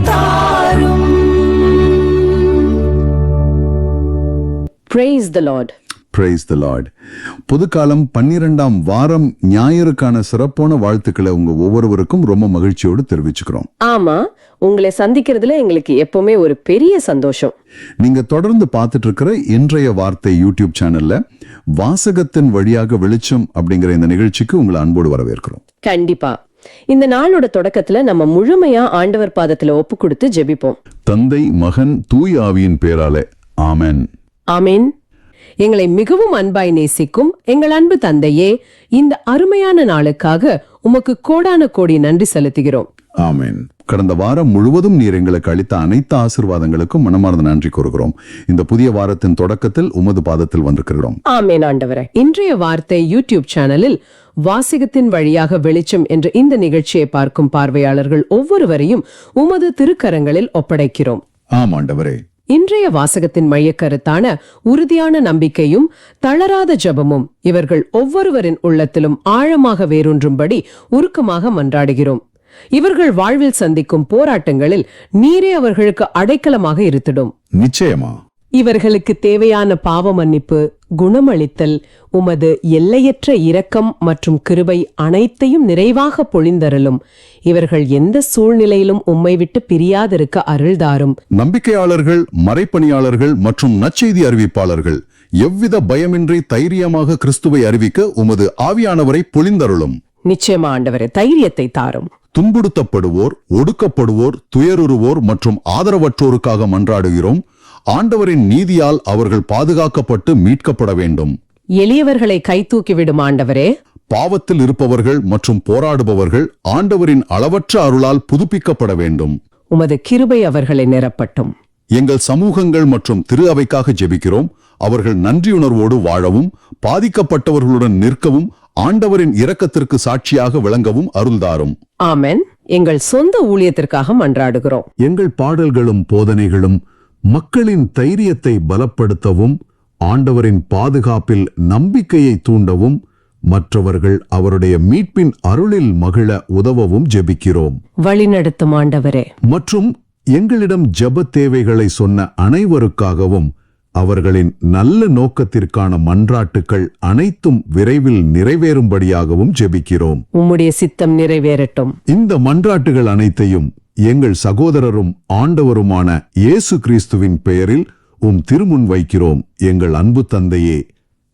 தாரும். Praise the Lord. Praise the Lord. புதுக்காலம் 12ஆம் வாரம் ஞாயிறுக்கான சிறப்பான வாழ்த்துக்களை உங்க ஒவ்வொருவருக்கும் ரொம்ப மகிழ்ச்சியோடு தெரிவிச்சுக்கிறோம். ஆமா, உங்களை சந்திக்கிறதுல எங்களுக்கு எப்பவுமே ஒரு பெரிய சந்தோஷம். நீங்க தொடர்ந்து பார்த்துட்டு இருக்கிற இன்றைய வார்த்தை யூடியூப் சேனல்ல வாசகத்தின் வழியாக வெளிச்சம் அப்படிங்கிற இந்த நிகழ்ச்சிக்கு உங்களை அன்போடு வரவேற்கிறோம். கண்டிப்பா இந்த நாளோட தொடக்கத்துல நம்ம முழுமையா ஆண்டவர் பாதத்துல ஒப்பு கொடுத்து ஜெபிப்போம். தந்தை, மகன், தூய் ஆவியின் பேராலே ஆமென். ஆமென். எங்களை மிகவும் அன்பாய் நேசிக்கும் எங்கள் அன்பு தந்தையே, இந்த அருமையான நாளுக்காக உமக்கு கோடான கோடி நன்றி செலுத்துகிறோம். ஆமென். கடந்த வாரம் முழுவதும் நீர் எங்களுக்கு அளித்த அனைத்து ஆசீர்வாதங்களுக்கும் மனமார்ந்த நன்றி கூறுகிறோம். இந்த புதிய வாரத்தின் தொடக்கத்தில் உமது பாதத்தில் வந்திருக்கிறோம். ஆமென் ஆண்டவரே. இன்றைய வார்த்தை யூடியூப் சேனலில் வாசகத்தின் வழியாக வெளிச்சம் என்ற இந்த நிகழ்ச்சியை பார்க்கும் பார்வையாளர்கள் ஒவ்வொருவரையும் உமது திருக்கரங்களில் ஒப்படைக்கிறோம். ஆம் ஆண்டவரே. இன்றைய வாசகத்தின் மையக்கருத்தான உறுதியான நம்பிக்கையும் தளராத ஜெபமும் இவர்கள் ஒவ்வொருவரின் உள்ளத்திலும் ஆழமாக வேரூன்றும்படி உருக்கமாக மன்றாடுகிறோம். இவர்கள் வாழ்வில் சந்திக்கும் போராட்டங்களில் நீரே அவர்களுக்கு அடைக்கலமாக இருத்திடும். நிச்சயமா. இவர்களுக்கு தேவையான பாவ மன்னிப்பு, குணமளித்தல், உமது எல்லையற்ற இரக்கம் மற்றும் கிருபை அனைத்தையும் நிறைவாக பொழிந்தருளும். இவர்கள் எந்த சூழ்நிலையிலும் உம்மை விட்டு பிரியாதிருக்க அருள்தாரும். நம்பிக்கையாளர்கள், மறைப்பணியாளர்கள் மற்றும் நற்செய்தி அறிவிப்பாளர்கள் எவ்வித பயமின்றி தைரியமாக கிறிஸ்துவை அறிவிக்க உமது ஆவியானவரை பொழிந்தருளும். நிச்சயமா ஆண்டவரே, தைரியத்தை தாரும். துன்புறுத்தப்படுவோர், ஒடுக்கப்படுவோர், துயருறுவோர் மற்றும் ஆதரவற்றோருக்காக மன்றாடுகிறோம். ஆண்டவரின் நீதியால் அவர்கள் பாதுகாக்கப்பட்டு மீட்கப்பட வேண்டும். எளியவர்களை கைதூக்கிவிடும் ஆண்டவரே. பாவத்தில் இருப்பவர்கள் மற்றும் போராடுபவர்கள் ஆண்டவரின் அளவற்ற அருளால் புதுப்பிக்கப்பட வேண்டும். உமது கிருபை அவர்களை நிரப்பட்டும். எங்கள் சமூகங்கள் மற்றும் திரு அவைக்காக ஜெபிக்கிறோம். அவர்கள் நன்றியுணர்வோடு வாழவும், பாதிக்கப்பட்டவர்களுடன் நிற்கவும், ஆண்டவரின் இரக்கத்திற்கு சாட்சியாக விளங்கவும் அருள்தாரும். ஆமென். எங்கள் சொந்த ஊழியத்திற்காக மன்றாடுகிறோம். எங்கள் பாடல்களும் போதனைகளும் மக்களின் தைரியத்தை பலப்படுத்தவும், ஆண்டவரின் பாதுகாப்பில் நம்பிக்கையை தூண்டவும், மற்றவர்கள் அவருடைய மீட்பின் அருளில் மகிழ உதவவும் ஜெபிக்கிறோம். வழிநடத்தும் ஆண்டவரே. மற்றும் எங்களிடம் ஜெப தேவைகளை சொன்ன அனைவருக்காகவும் அவர்களின் நல்ல நோக்கத்திற்கான மன்றாட்டுக்கள் அனைத்தும் விரைவில் நிறைவேறும்படியாகவும் ஜெபிக்கிறோம். உம்முடைய சித்தம் நிறைவேறட்டும். இந்த மன்றாட்டுகள் அனைத்தையும் எங்கள் சகோதரரும் ஆண்டவருமான இயேசு கிறிஸ்துவின் பெயரில் உம் திருமுன் வைக்கிறோம், எங்கள் அன்பு தந்தையே.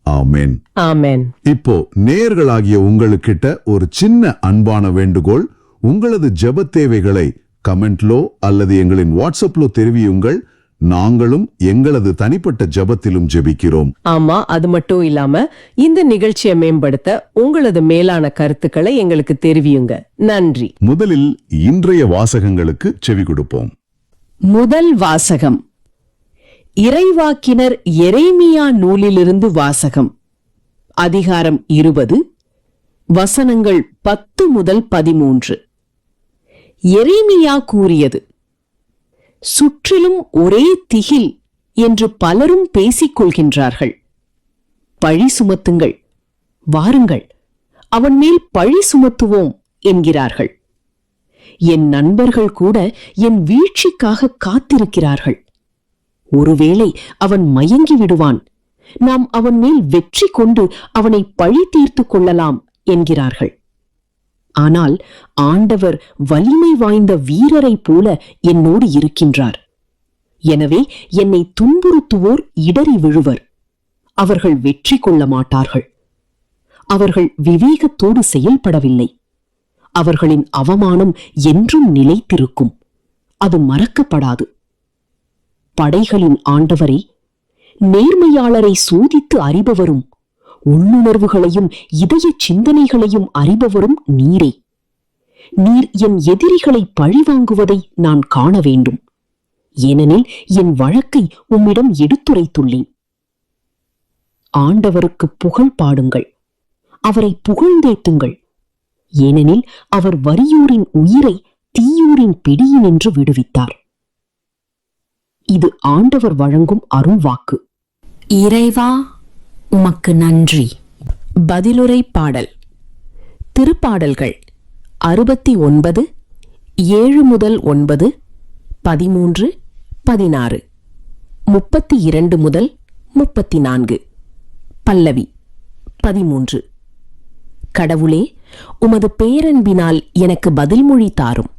ஆமென். ஆமென். இப்போ நேயர்களாகிய உங்களுக்கிட்ட ஒரு சின்ன அன்பான வேண்டுகோள். உங்களது ஜெப தேவைகளை கமெண்ட்லோ அல்லது எங்களின் வாட்ஸ்அப்லோ தெரிவியுங்கள். நாங்களும் எங்களது தனிப்பட்ட ஜெபத்திலும் ஜெபிக்கிறோம். ஆமா, அது மட்டும் இல்லாம இந்த நிகழ்ச்சியை மேம்படுத்த உங்களது மேலான கருத்துக்களை எங்களுக்கு தெரிவியுங்க. நன்றி. முதலில் இன்றைய வாசகங்களுக்கு செவி கொடுப்போம். முதல் வாசகம் இறைவாக்கினர் எரேமியா நூலிலிருந்து வாசகம். அதிகாரம் 20, வசனங்கள் 10 முதல் 13. எரேமியா கூறியது: சுற்றிலும் ஒரே திகில் என்று பலரும் பேசிக் கொள்கின்றார்கள். பழி சுமத்துங்கள், வாருங்கள், அவன் மேல் பழி சுமத்துவோம் என்கிறார்கள். என் நண்பர்கள் கூட என் வீழ்ச்சிக்காக காத்திருக்கிறார்கள். ஒருவேளை அவன் மயங்கி விடுவான், நாம் அவன் மேல் வெற்றி கொண்டு அவனை பழி தீர்த்து கொள்ளலாம் என்கிறார்கள். ஆனால் ஆண்டவர் வலிமை வாய்ந்த வீரரைப் போல என்னோடு இருக்கின்றார். எனவே என்னை துன்புறுத்துவோர் இடறி விழுவர். அவர்கள் வெற்றி கொள்ள மாட்டார்கள். அவர்கள் விவேகத்தோடு செயல்படவில்லை. அவர்களின் அவமானம் என்றும் நிலைத்திருக்கும். அது மறக்கப்படாது. படைகளின் ஆண்டவரே, நேர்மையாளரை சோதித்து அறிபவரும் உள்ளுணர்வுகளையும் இதய சிந்தனைகளையும் அறிபவரும் நீரே. நீர் என் எதிரிகளை பழிவாங்குவதை நான் காண வேண்டும். ஏனெனில் என் வழக்கை உம்மிடம் எடுத்துரைத்துள்ளேன். ஆண்டவருக்கு புகழ் பாடுங்கள், அவரை புகழ்ந்தேத்துங்கள். ஏனெனில் அவர் வறியோரின் உயிரை தீயோரின் பிடியினின்று விடுவித்தார். இது ஆண்டவர் வழங்கும் அருள்வாக்கு. இறைவா, உமக்கு நன்றி. பதிலுரை பாடல். திருப்பாடல்கள் 69, 7 முதல் 9, 13, 16, 32 முதல் 34. பல்லவி 13. கடவுளே, உமது பேரன்பினால் எனக்கு பதில்மொழி தாரும்.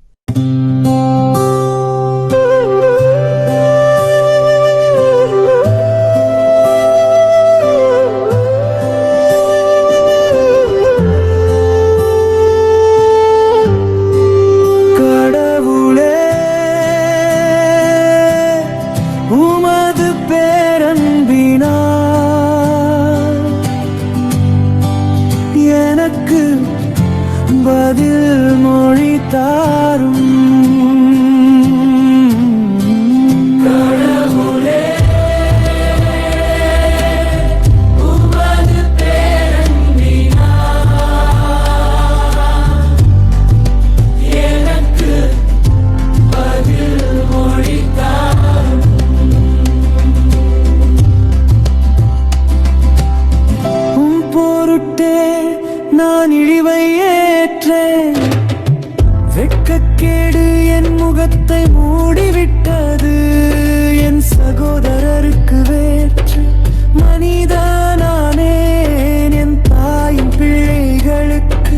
நான் இழிவை ஏற்றேன், வெட்கக்கேடு என் முகத்தை மூடிவிட்டது. என் சகோதரருக்கு வேற்று மனிதனானேன், என் தாயின் பிள்ளைகளுக்கு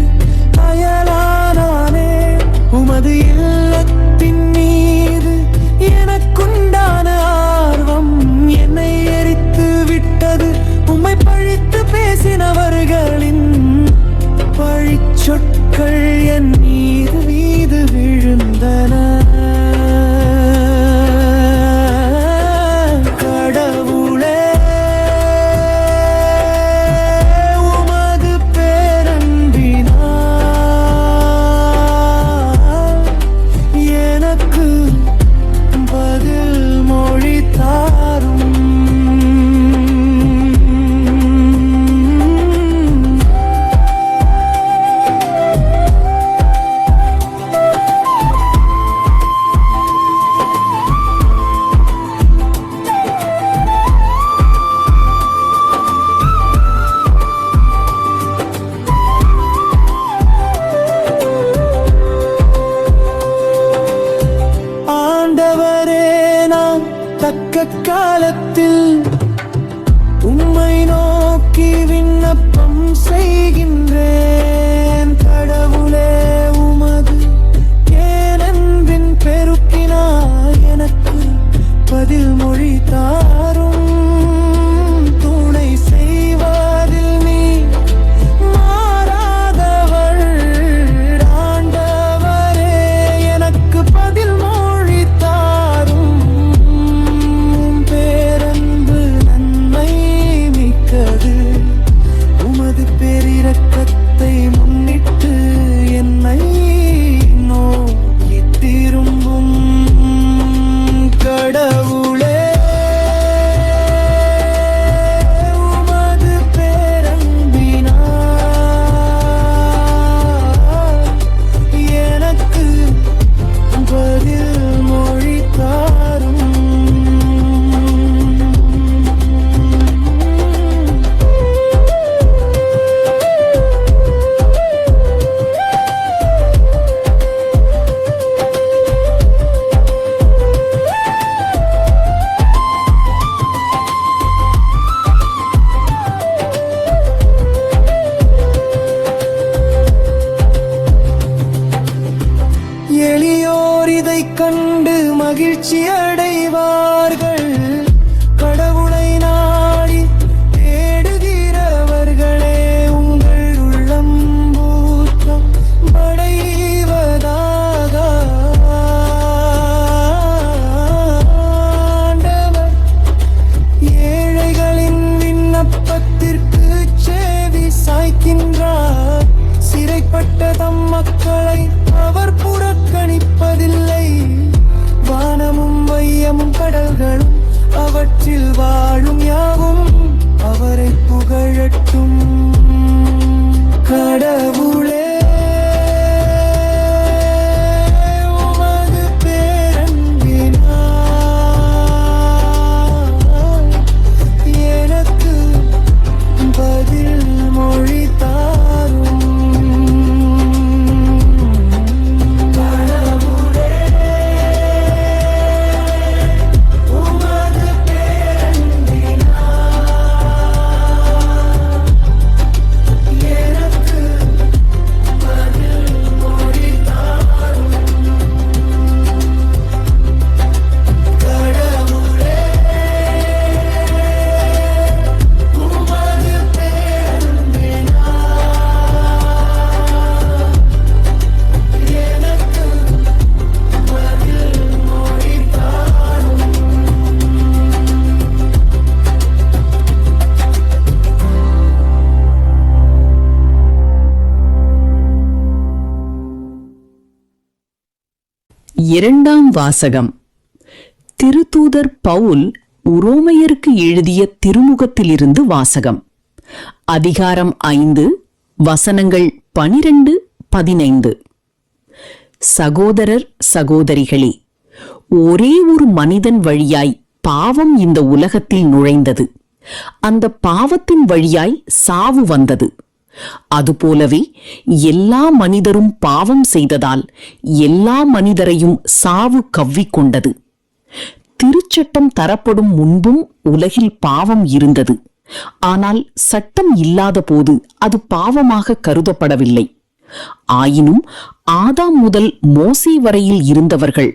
அயலானானே. உமது இல்லத்தின் மீது எனக்குண்டான ஆர்வம் என்னை எரித்து விட்டது. உம்மை பழித்து பேசினவர்களின் பழிச்சொற்கள் என் மீது விழுந்தன. கடவுளே, உமது பேரன்பினால் எனக்கு பதில் மொழி தாரும். காலத்தில் உம்மை நோக்கி விண்ணப்பம் செய்கின்றேன். கடவுளே, உமது ஏனென்பின் பெருக்கினார் எனக்கு பதில் மொழி தாரும். துணை செய்வதில் நீ மாறாதவர். ஆண்டவரே, எனக்கு பதில் மொழி தாரும். உமது பேரிரக்கத்தை முன்னிட்டு என்னை நோக்கி திரும்பும். கடவுளே, உமது பேரன்பினால் எனக்கு பதில் மொழி தாரும். எளியோர் இதை கண்டு மகிழ்ச்சி அடைவார்கள். கடவுளை நாடி தேடுகிறவர்களே, உங்கள் உள்ளம் பூத்தம் படைவதாக. ஆண்டவர் ஏழைகளின் விண்ணப்பத்திற்கு செவி சாய்க்கின்றார். சிறைப்பட்ட தம் மக்களை அவர் புறக்கணிப்பதில்லை. வானமும் வையமும் கடல்களும் அவற்றில் வாழும் யாவும் அவரை புகழட்டும். கடவுளே, உமது பேரன்பினால் எனக்கு பதில் மொழி தாரும். இரண்டாம் வாசகம். திருத்தூதர் பவுல் உரோமையருக்கு எழுதிய திருமுகத்திலிருந்து வாசகம். அதிகாரம் 5, வசனங்கள் 12-15. சகோதரர் சகோதரிகளே, ஒரே ஒரு மனிதன் வழியாய் பாவம் இந்த உலகத்தில் நுழைந்தது. அந்த பாவத்தின் வழியாய் சாவு வந்தது. அதுபோலவே எல்லா மனிதரும் பாவம் செய்ததால் எல்லா மனிதரையும் சாவு கவ்விக்கொண்டது. திருச்சட்டம் தரப்படும் முன்பும் உலகில் பாவம் இருந்தது. ஆனால் சட்டம் இல்லாத போது அது பாவமாக கருதப்படவில்லை. ஆயினும் ஆதாம் முதல் மோசே வரையில் இருந்தவர்கள்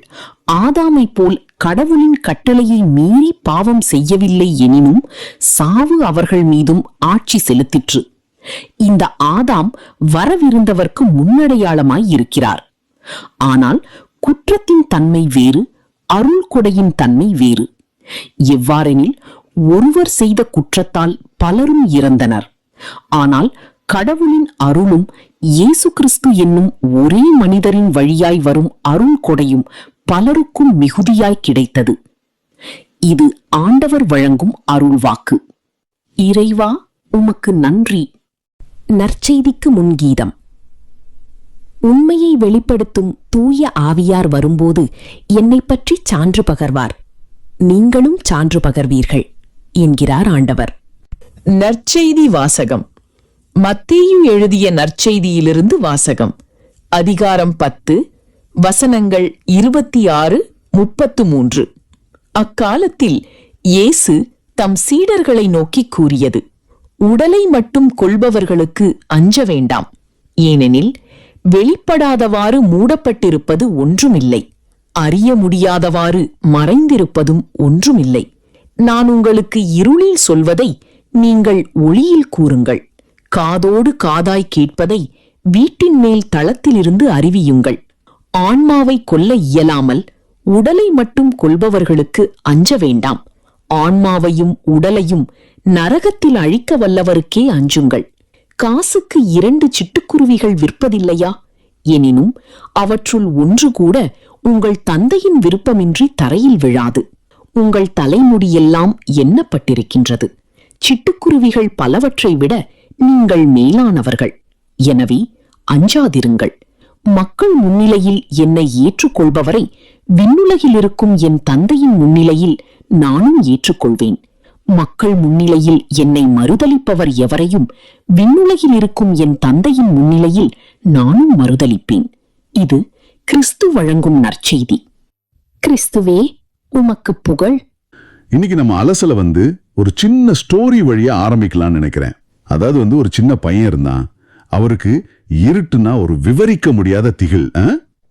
ஆதாமை போல் கடவுளின் கட்டளையை மீறி பாவம் செய்யவில்லை எனினும் சாவு அவர்கள் மீதும் ஆட்சி செலுத்திற்று. இந்த ஆதாம் வரவிருந்தவர்க்கு முன்னடையாளமாய் இருக்கிறார். ஆனால் குற்றத்தின் தன்மை வேறு, அருள் கொடையின் தன்மை வேறு. எவ்வாறெனில் ஒருவர் செய்த குற்றத்தால் பலரும் இறந்தனர். ஆனால் கடவுளின் அருளும் இயேசு கிறிஸ்து என்னும் ஒரே மனிதரின் வழியாய் வரும் அருள் கொடையும் பலருக்கும் மிகுதியாய் கிடைத்தது. இது ஆண்டவர் வழங்கும் அருள்வாக்கு. இறைவா, உமக்கு நன்றி. நற்செய்திக்கு முன்கீதம். உண்மையை வெளிப்படுத்தும் தூய ஆவியார் வரும்போது என்னை பற்றி சான்று பகர்வார். நீங்களும் சான்று பகர்வீர்கள் என்கிறார் ஆண்டவர். நற்செய்தி வாசகம். மத்தேயு எழுதிய நற்செய்தியிலிருந்து வாசகம். அதிகாரம் 10, வசனங்கள் 26-33. அக்காலத்தில் இயேசு தம் சீடர்களை நோக்கி கூறியது: உடலை மட்டும் கொள்பவர்களுக்கு அஞ்ச வேண்டாம். ஏனெனில் வெளிப்படாதவாறு மூடப்பட்டிருப்பது ஒன்றுமில்லை, அறிய முடியாதவாறு மறைந்திருப்பதும் ஒன்றுமில்லை. நான் உங்களுக்கு இருளில் சொல்வதை நீங்கள் ஒளியில் கூறுங்கள். காதோடு காதாய் கேட்பதை வீட்டின் மேல் தளத்திலிருந்து அறிவியுங்கள். ஆன்மாவை கொல்ல இயலாமல் உடலை மட்டும் கொல்பவர்களுக்கு அஞ்ச வேண்டாம். ஆன்மாவையும் உடலையும் நரகத்தில் அழிக்க வல்லவருக்கே அஞ்சுங்கள். காசுக்கு 2 சிட்டுக்குருவிகள் விற்பதில்லையா? எனினும் அவற்றுள் ஒன்று கூட உங்கள் தந்தையின் விருப்பமின்றி தரையில் விழாது. உங்கள் தலைமுடியெல்லாம் எண்ணப்பட்டிருக்கின்றது. சிட்டுக்குருவிகள் பலவற்றை விட நீங்கள் மேலானவர்கள். எனவே அஞ்சாதிருங்கள். மக்கள் முன்னிலையில் என்னை ஏற்றுக்கொள்பவரை விண்ணுலகில் இருக்கும் என் தந்தையின் முன்னிலையில் நானும் ஏற்றுக்கொள்வேன். மக்கள் முன்னிலையில் என்னை மறுதலிப்பவர் எவரையும் விண்ணுலகில் இருக்கும் என் தந்தையின் முன்னிலையில் நானும் மறுதலிப்பேன். இது கிறிஸ்து வழங்கும் நற்செய்தி. கிறிஸ்துவே, உமக்கு புகழ். இன்னைக்கு நம்ம அலசல ஒரு சின்ன ஸ்டோரி வழியா ஆரம்பிக்கலாம்னு நினைக்கிறேன். அதாவது ஒரு சின்ன பையன் இருந்தான். அவருக்கு இருட்டுனா ஒரு விவரிக்க முடியாத திகில்.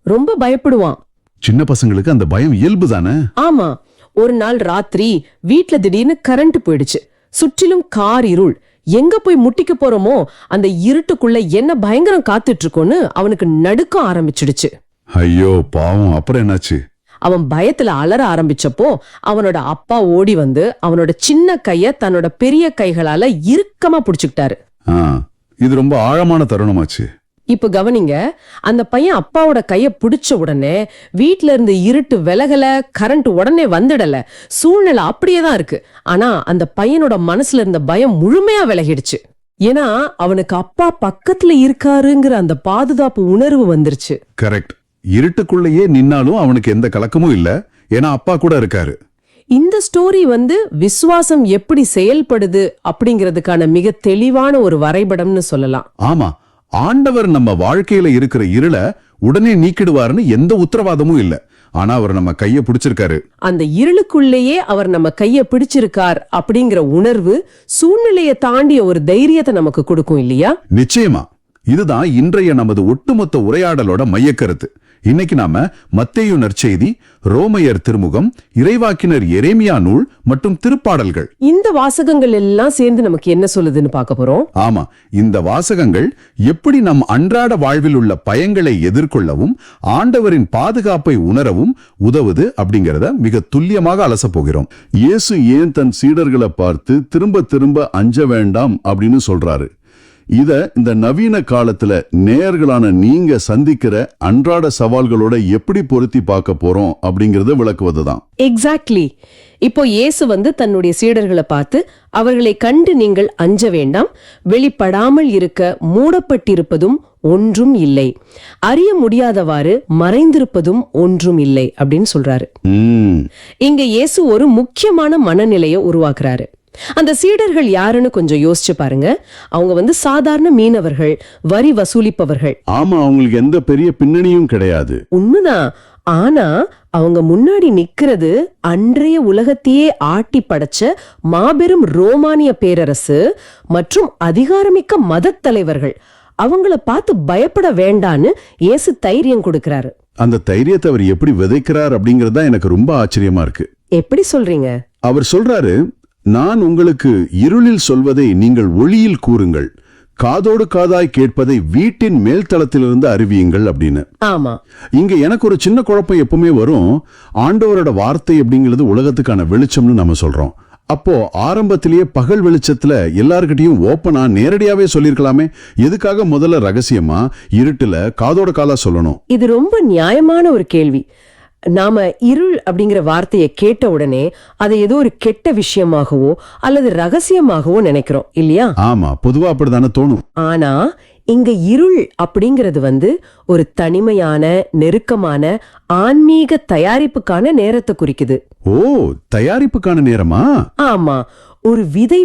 ரொம்ப பயப்படுவான். சின்ன பசங்களுக்கு அந்த பயம் இயல்பு தானே? ஆமா. ஒரு நாள் ராத்திரி வீட்ல திடீர்னு கரண்ட் போயிடுச்சு. சுற்றிலும் கார் இருள். எங்க போய் முட்டிக்க போறோமோ அந்த இருட்டுக்குள்ள என்ன பயங்கரம் காத்துட்டு இருக்கோன்னு அவனுக்கு நடுக்க ஆரம்பிச்சிடுச்சு. ஐயோ பாவம். அப்புறம் என்னாச்சு? அவன் பயத்துல அலற ஆரம்பிச்சப்போ அவனோட அப்பா ஓடி வந்து அவனோட சின்ன கைய தன்னோட பெரிய கைகளால இறுக்கமா புடிச்சுக்கிட்டாரு. இது ரொம்ப ஆழமான தருணமாச்சு. இப்ப கவனிங்க, அந்த பையன் அப்பாவோட கைய பிடிச்ச உடனே வீட்ல இருந்து இருட்டு விலகல, கரண்ட் உடனே வந்துடல. சூழ்நிலை அப்படியேதான் இருக்கு. ஆனா அந்த பையனோட மனசுல இருந்த பயம் முழுமையா விலகிடுச்சு. ஏன்னா அவனுக்கு அப்பா பக்கத்துல இருக்காருங்கிற அந்த பாதுகாப்பு உணர்வு வந்துருச்சு. கரெக்ட். இருட்டுக்குள்ளேயே நின்னாலும் அவனுக்கு எந்த கலக்கமும் இல்ல. ஏன்னா அப்பா கூட இருக்காரு. இந்த ஸ்டோரி விசுவாசம் எப்படி செயல்படுது அப்படிங்கிறதுக்கான மிக தெளிவான ஒரு வரைபடம்னு சொல்லலாம். ஆமா, ஆண்டவர் நம்ம வாழ்க்கையில இருக்கிற இருளை உடனே நீக்கிடுவாருன்னு எந்த உத்தரவாதமும் இல்ல. ஆனா அவர் நம்ம கைய பிடிச்சிருக்காரு. அந்த இருளுக்குள்ளேயே அவர் நம்ம கைய பிடிச்சிருக்கார் அப்படிங்கிற உணர்வு சூழ்நிலையை தாண்டிய ஒரு தைரியத்தை நமக்கு கொடுக்கும் இல்லையா? நிச்சயமா. இதுதான் இன்றைய நமது ஒட்டுமொத்த உரையாடலோட மையக்கருத்து. இன்னைக்கு நாம மத்தேயு நற்செய்தி, ரோமையர் திருமுகம், இறைவாக்கினர் எரேமியா நூல் மற்றும் திருப்பாடல்கள், இந்த வாசகங்கள் எல்லாம் சேர்ந்து நமக்கு என்ன சொல்லுதுன்னு பார்க்க போறோம். ஆமா, இந்த வாசகங்கள் எப்படி நம் அன்றாட வாழ்வில் உள்ள பயங்களை எதிர்கொள்ளவும் ஆண்டவரின் பாதுகாப்பை உணரவும் உதவுது அப்படிங்கறத மிக துல்லியமாக அலச போகிறோம். இயேசு ஏன் தன் சீடர்களை பார்த்து திரும்ப திரும்ப அஞ்ச வேண்டாம் அப்படின்னு சொல்றாரு? இத இந்த நவீன காலத்துல நேயர்களான நீங்க சந்திக்கிற அன்றாட சவால்களோட எப்படி பொருத்தி பார்க்க போறோம் அப்படிங்கறத விளக்குவதுதான். எக்ஸாக்ட்லி. இப்போ இயேசு தன்னுடைய சீடர்களை பார்த்து, அவர்களை கண்டு நீங்கள் அஞ்ச வேண்டாம், வெளிப்படாமல் இருக்க மூடப்பட்டிருப்பதும் ஒன்றும் இல்லை, அறிய முடியாதவாறு மறைந்திருப்பதும் ஒன்றும் இல்லை அப்படின்னு சொல்றாரு. இங்க இயேசு ஒரு முக்கியமான மனநிலையை உருவாக்குறாரு. அந்த சீடர்கள் யாருன்னு கொஞ்சம் யோசிச்சு பாருங்க. அவங்க சாதாரண மீனவர்கள், வரி வசூலிப்பவர்கள். ஆமா, அவங்களுக்கு எந்த பெரிய பின்னணியும் கிடையாது. உண்மைதான். ஆனா அவங்க முன்னாடி நிக்கிறது அன்றைய உலகத்தையே ஆட்டி படைச்ச மாபெரும் ரோமானிய பேரரசு மற்றும் அதிகாரமிக்க மதத் தலைவர்கள். அவங்கள பார்த்து பயப்பட வேண்டான்னு இயேசு தைரியம் கொடுக்கிறாரு. அந்த தைரியத்தை அவர் எப்படி விதைக்கிறார் அப்படிங்கறதா எனக்கு ரொம்ப ஆச்சரியமா இருக்கு. எப்படி சொல்றீங்க? அவர் சொல்றாரு, நான் உங்களுக்கு இருளில் சொல்வதை நீங்கள் ஒளியில் கூறுங்கள், காதோடு காதாய் கேட்பதை வீட்டின் மேல்தளத்திலிருந்து அறிவியுங்கள் அப்படின்னு. ஆமா, இங்க எனக்கு ஒரு சின்ன குழப்பம் எப்பவுமே வரும். ஆண்டவரோட வார்த்தை அப்படிங்கிறது உலகத்துக்கான வெளிச்சம்னு நம்ம சொல்றோம். அப்போ ஆரம்பத்திலேயே பகல் வெளிச்சத்துல எல்லார்கிட்டையும் ஓப்பனா நேரடியாவே சொல்லிருக்கலாமே. எதுக்காக முதல்ல ரகசியமா இருட்டுல காதோட காதா சொல்லணும்? இது ரொம்ப நியாயமான ஒரு கேள்வி. நாம இருள் அப்படிங்கிற வார்த்தையை கேட்ட உடனே அதை ஏதோ ஒரு கெட்ட விஷயமாகவோ அல்லது ரகசியமாகவோ நினைக்கிறோம் இல்லையா? ஆமா, பொதுவா அப்படிதானே தோணும். ஆனா இங்க இருள் அப்படிங்கிறது ஒரு தனிமையான, நெருக்கமான ஆன்மீக தயாரிப்புக்கான நேரத்தை குறிக்குது. ஓ, தயாரிப்புக்கான நேரமா? ஆமா. ஒரு விதை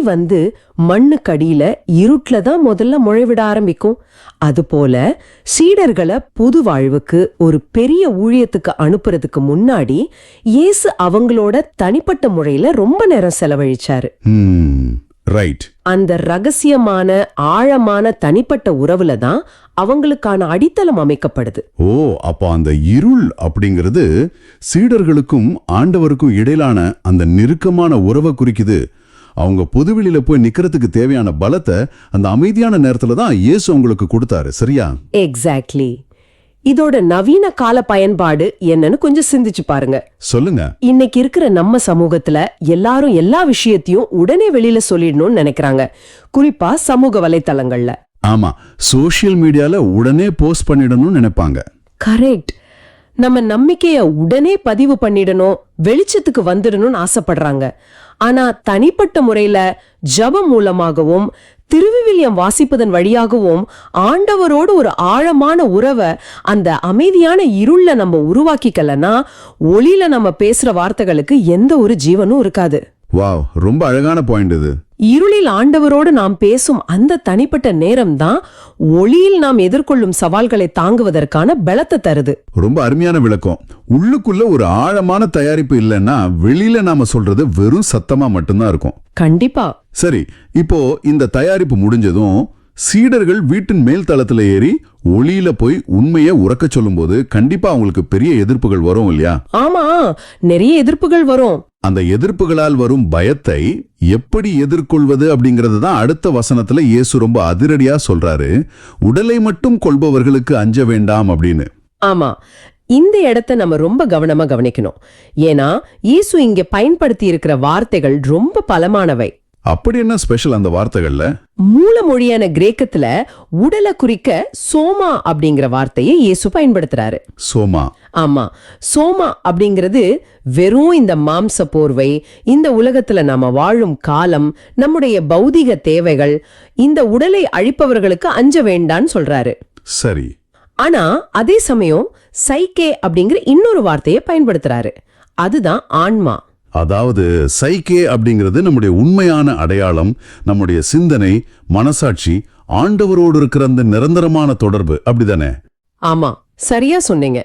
மண்ணுக்கடியில இருட்டுல தான் முதல்ல முளைவிட ஆரம்பிக்கும். அதுபோல சீடர்களை புது வாழ்வுக்கு, ஒரு பெரிய ஊழியத்துக்கு அனுப்புறதுக்கு முன்னாடி இயேசு அவங்களோட தனிப்பட்ட முறையில ரொம்ப நேரம் செலவழிச்சாரு. ரைட். அந்த ரகசியமான ஆழமான தனிப்பட்ட உறவுல தான் அவங்களுக்கான அடித்தளம் அமைக்கப்படுது. ஓ, அப்ப அந்த இருள் அப்படிங்கிறது சீடர்களுக்கும் ஆண்டவருக்கும் இடையிலான அந்த நெருக்கமான உறவை குறிக்குது. அவங்க பொதுவெளியில போய் நிக்கிறதுக்கு தேவையான பலத்தை அந்த அமைதியான நேரத்துல தான் இயேசு உங்களுக்கு கொடுத்தாரு. சரியா? எக்ஸாக்ட்லி. இதோட நவீன கால பயன்பாடு என்னன்னு கொஞ்சம் சிந்திச்சு பாருங்க. சொல்லுங்க. இன்னைக்கு இருக்கிற நம்ம சமூகத்துல எல்லாரும் எல்லா விஷயத்தையும் உடனே வெளியில சொல்லிடணும்னு நினைக்கிறாங்க, குறிப்பா சமூக வலைத்தளங்கள்ல. ஆமா, சோசியல் மீடியால உடனே போஸ்ட் பண்ணிடணும்னு நினைப்பாங்க. கரெக்ட். நம்ம நம்பிக்கைய உடனே பதிவு பண்ணிடணும், வெளிச்சத்துக்கு வந்துடணும்னு ஆசைப்படுறாங்க. ஆனா தனிப்பட்ட முறையில ஜபம் மூலமாகவும் திருவிவிலியம் வாசிப்பதன் வழியாகவும் ஆண்டவரோடு ஒரு ஆழமான உறவை அந்த அமைதியான இருள்ல நம்ம உருவாக்கிக்கலன்னா ஒளியில நம்ம பேசுற வார்த்தைகளுக்கு எந்த ஒரு ஜீவனும் இருக்காது. வாவ், ரொம்ப அழகான பாயிண்ட் இது. இருளில் ஆண்டவரோடு நாம் பேசும் அந்த தனிப்பட்ட நேரம் தான் ஒளியில் நாம் எதிர்கொள்ளும் சவால்களை தாங்குவதற்கான பலத்தை தருது. ரொம்ப அருமையான விளக்கம். உள்ளுக்குள்ள ஒரு ஆழமான தயாரிப்பு இல்லைன்னா வெளியில நாம சொல்றது வெறும் சத்தமா மட்டும்தான் இருக்கும். கண்டிப்பா. சரி, இப்போ இந்த தயாரிப்பு முடிஞ்சதும் சீடர்கள் வீட்டின் மேல் தளத்துல ஏறி ஒளியில போய் உண்மையை உறக்க சொல்லும் போது கண்டிப்பா அவங்களுக்கு பெரிய எதிர்ப்புகள் வரும் இல்லையா? ஆமா, நிறைய எதிர்ப்புகள் வரும். அந்த எதிர்ப்புகளால் வரும் பயத்தை எப்படி எதிர்கொள்வது அப்படிங்கறது தான் அடுத்த வசனத்துல இயேசு ரொம்ப அதிரடியா சொல்றாரு. உடலை மட்டும் கொள்பவர்களுக்கு அஞ்ச வேண்டாம் அப்படின்னு. ஆமா, இந்த இடத்தை நம்ம ரொம்ப கவனமா கவனிக்கணும். ஏன்னா இயேசு இங்க பயன்படுத்தி இருக்கிற வார்த்தைகள் ரொம்ப பலமானவை. அப்படி என்ன ஸ்பெஷல் அந்த வார்த்தைகள்ல? மூல மொழியான கிரேக்கத்துல உடலை குறிக்க சோமா அப்படிங்கிற வார்த்தையை இயேசு பயன்படுத்துறாரு. சோமா. ஆமா, சோமா அப்படிங்கிறது வெறும் இந்த மாம்ச போர்வை, இந்த உலகத்துல நாம வாழும் காலம், நம்முடைய பௌதிக தேவைகள், இந்த உடலை அழிப்பவர்களுக்கு அஞ்ச வேண்டான்னு சொல்றாரு. சரி. ஆனா அதே சமயம் சைக்கே அப்படிங்கிற இன்னொரு வார்த்தையை பயன்படுத்துறாரு. அதுதான் ஆன்மா. அதாவது சைக்கே அப்படிங்கிறது நம்முடைய உண்மையான அடையாளம், நம்முடைய சிந்தனை, மனசாட்சி, ஆண்டவரோடு இருக்கிற அந்த நிரந்தரமான தொடர்பு. அப்படிதானே? ஆமா, சரியா சொன்னீங்க.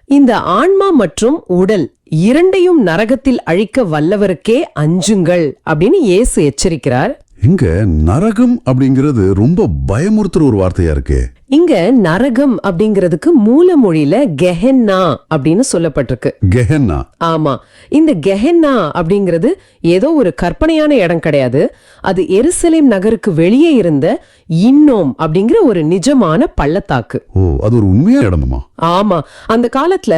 இந்த ஆன்மா மற்றும் உடல் இரண்டையும் நரகத்தில் அழிக்க வல்லவருக்கே அஞ்சுங்கள் அப்படின்னு இயேசு எச்சரிக்கிறார். இங்க நரகம் அப்படிங்கிறது ரொம்ப பயமுறுத்துற ஒரு வார்த்தையா இருக்கு. இங்க நரகம் அப்படிங்கிறதுக்கு மூல மொழியில கெஹென்னா அப்படின்னு சொல்லப்பட்டிருக்கு. கெஹென்னா. ஆமா, இந்த கெஹென்னா அப்படிங்கிறது ஏதோ ஒரு கற்பனையான இடம் கிடையாது. அது எருசலேம் நகருக்கு வெளியே இருந்த இன்னோம் அப்படிங்கிற ஒரு நிஜமான பள்ளத்தாக்கு. ஓ, அது ஒரு உண்மையான இடமா? ஆமா, அந்த காலத்துல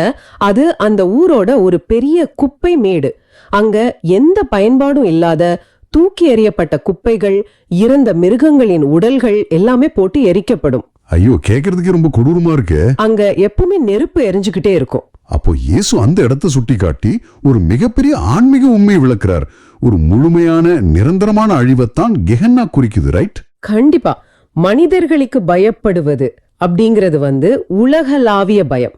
அது அந்த ஊரோட ஒரு பெரிய குப்பை மேடு. அங்க எந்த பயன்பாடும் இல்லாத தூக்கி எறியப்பட்ட குப்பைகள், இறந்த மிருகங்களின் உடல்கள் எல்லாமே போட்டு எரிக்கப்படும். ஐயோ, கேக்குறதுக்கே ரொம்ப கொடூரமா இருக்கு. அங்க எப்பவுமே நெருப்பு எரிஞ்சுக்கிட்டே இருக்கும். அப்போ இயேசு அந்த இடத்தை சுட்டி காட்டி ஒரு மிகப்பெரிய ஆன்மீக உண்மையை விளக்குறார். ஒரு முழுமையான நிரந்தரமான அழிவைத்தான் கெஹன்னா குறிக்குது, ரைட்? கண்டிப்பா. மனிதர்களுக்கு பயப்படுவது அப்படிங்கிறது உலகளாவிய பயம்,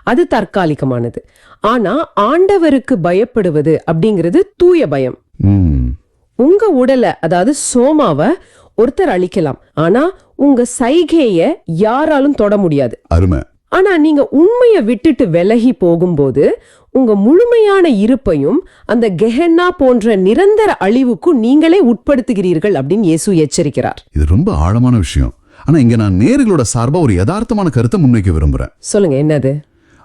அது தற்காலிகமானது. ஆனா ஆண்டவருக்கு பயப்படுவது அப்படிங்கிறது தூய பயம். உங்க உடலை, அதாவது சோமாவை ஒருத்தர் அழிக்கலாம், ஆனா உங்க சைகைய யாராலும் தொட முடியாது. அருமை. ஆனா நீங்க உண்மையை விட்டுட்டு விலகி போகும்போது உங்க முழுமையான இருப்பையும் அந்த கெஹன்னா போன்ற நிரந்தர அழிவுக்கு நீங்களே உட்படுத்துகிறீர்கள் அப்படின்னு இயேசு எச்சரிக்கிறார். இது ரொம்ப ஆழமான விஷயம். ஆனா இங்க நான் நேயர்களோட சார்பா ஒரு யதார்த்தமான கருத்தை முன்வைக்க விரும்புறேன். சொல்லுங்க, என்னது?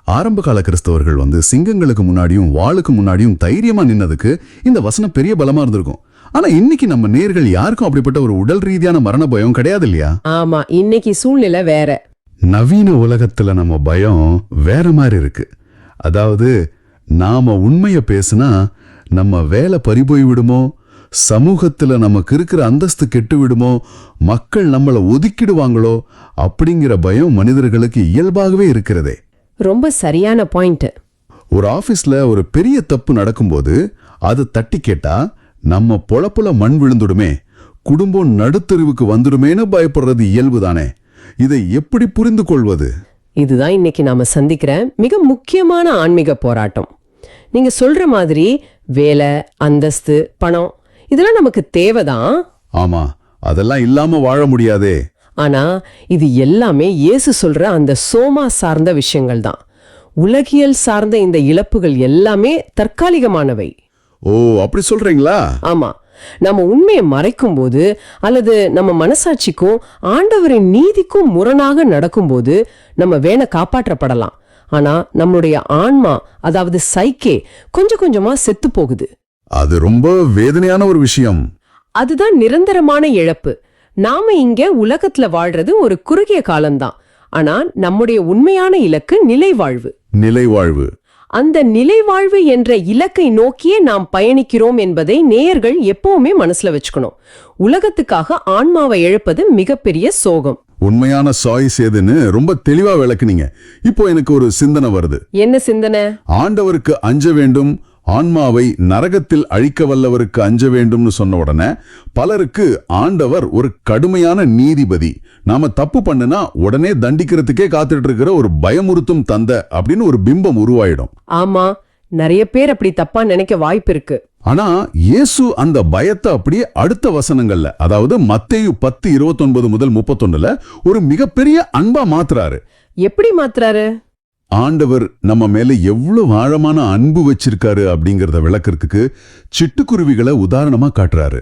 ஆரம்ப கால கிறிஸ்தவர்கள் சிங்கங்களுக்கு முன்னாடியும் வாளுக்கு முன்னாடியும் தைரியமா நின்னதுக்கு இந்த வசனம் பெரிய பலமா இருந்திருக்கும். ஆனா இன்னைக்கு நம்ம நேயர்கள் யாருக்கும் அப்படிப்பட்ட ஒரு உடல் ரீதியான மரண பயம் கிடையாது இல்லையா? ஆமா, இன்னைக்கு சூழ்நிலை வேற. நவீன உலகத்துல நம்ம பயம் வேற மாதிரி இருக்கு. அதாவது நாம உண்மைய பேசுனா நம்ம வேலை பறிபோய் விடுமோ, சமூகத்துல நமக்கு இருக்கிற அந்தஸ்து கெட்டு விடுமோ, மக்கள் நம்மளை ஒதுக்கிடுவாங்களோ அப்படிங்கிற பயம் மனிதர்களுக்கு இயல்பாகவே இருக்கிறதே. ரொம்ப சரியான பாயிண்ட். ஒரு ஆபீஸ்ல ஒரு பெரிய தப்பு நடக்கும்போது அது தட்டி கேட்டா நம்ம பொழப்புல மண் விழுந்துடுமே, குடும்பம் நடுத்தெருவுக்கு வந்துடுமேன்னு பயப்படுறது இயல்புதானே. இதை எப்படி புரிந்து கொள்வது? இதுதான் இன்னைக்கு நாம சந்திக்கிற மிக முக்கியமான ஆன்மீக போராட்டம். நீங்க சொல்ற மாதிரி வேலை, அந்தஸ்து, பணம் இதெல்லாம் நமக்கு தேவைதான். ஆமா, அதெல்லாம் இல்லாம வாழ முடியாதே. ஆனா இது எல்லாமே இயேசு சொல்ற அந்த சோமா சார்ந்த விஷயங்கள் தான். உலகியல் சார்ந்த இந்த இழப்புகள் எல்லாமே தற்காலிகமானவை. ஓ, அப்படி சொல்றீங்களா? ஆமா, நம்ம உண்மையை மறைக்கும் போது அல்லது நம்ம மனசாட்சிக்கும் ஆண்டவரின் நீதிக்கும் முரணாக நடக்கும்போது நம்ம வேண காப்பாற்றப்படலாம். ஆனா நம்மளுடைய ஆன்மா, அதாவது சைக்கே, கொஞ்சம் கொஞ்சமா செத்து போகுது. அது ரொம்ப வேதனையான ஒரு விஷயம். அதுதான் நிரந்தரமான இழப்பு. நாம இங்க உலகத்துல வாழ்றது ஒரு குறுகிய காலம்தான். ஆனா நம்முடைய உண்மையான இலக்கு நிலைவாழ்வு. நிலைவாழ்வு. அந்த நிலைவாழ்வு என்ற இலக்கை நோக்கியே நாம் பயணிக்கிறோம் என்பதை நேயர்கள் எப்பவுமே மனசுல வச்சுக்கணும். உலகத்துக்காக ஆன்மாவை இழப்பது மிகப்பெரிய சோகம். உண்மையான சாய்ஸ் எதுன்னு ரொம்ப தெளிவா விளக்குனீங்க. இப்போ எனக்கு ஒரு சிந்தனை வருது. என்ன சிந்தனை? ஆண்டவருக்கு அஞ்ச வேண்டும், ஆன்மாவை நரகத்தில் அழிக்க வல்லவருக்கு அஞ்ச வேண்டும்னு சொன்ன உடனே பலருக்கு ஆண்டவர் ஒரு கடுமையான நீதிபதி, நாம தப்பு பண்ணுனா உடனே தண்டிக்கிறதுக்கே காத்துட்டு இருக்கிற ஒரு பயமுறுத்தும் தந்தை அப்படின்னு ஒரு பிம்பம் உருவாயிடும். ஆமா, நிறைய பேர் அப்படி தப்பா நினைக்க வாய்ப்பு இருக்கு. ஆனா இயேசு அந்த பயத்தை அப்படியே அடுத்த வசனங்கள்ல, அதாவது மத்தேயு 10:29 முதல் 31 ஒரு மிகப்பெரிய அன்பா மாத்துறாரு. எப்படி மாத்துறாரு? ஆண்டவர் நம்ம மேல எவ்வளவு ஆழமான அன்பு வச்சிருக்காரு அப்படிங்கறத விளக்கறதுக்கு சிட்டுக்குருவிகளை உதாரணமா காட்டுறாரு.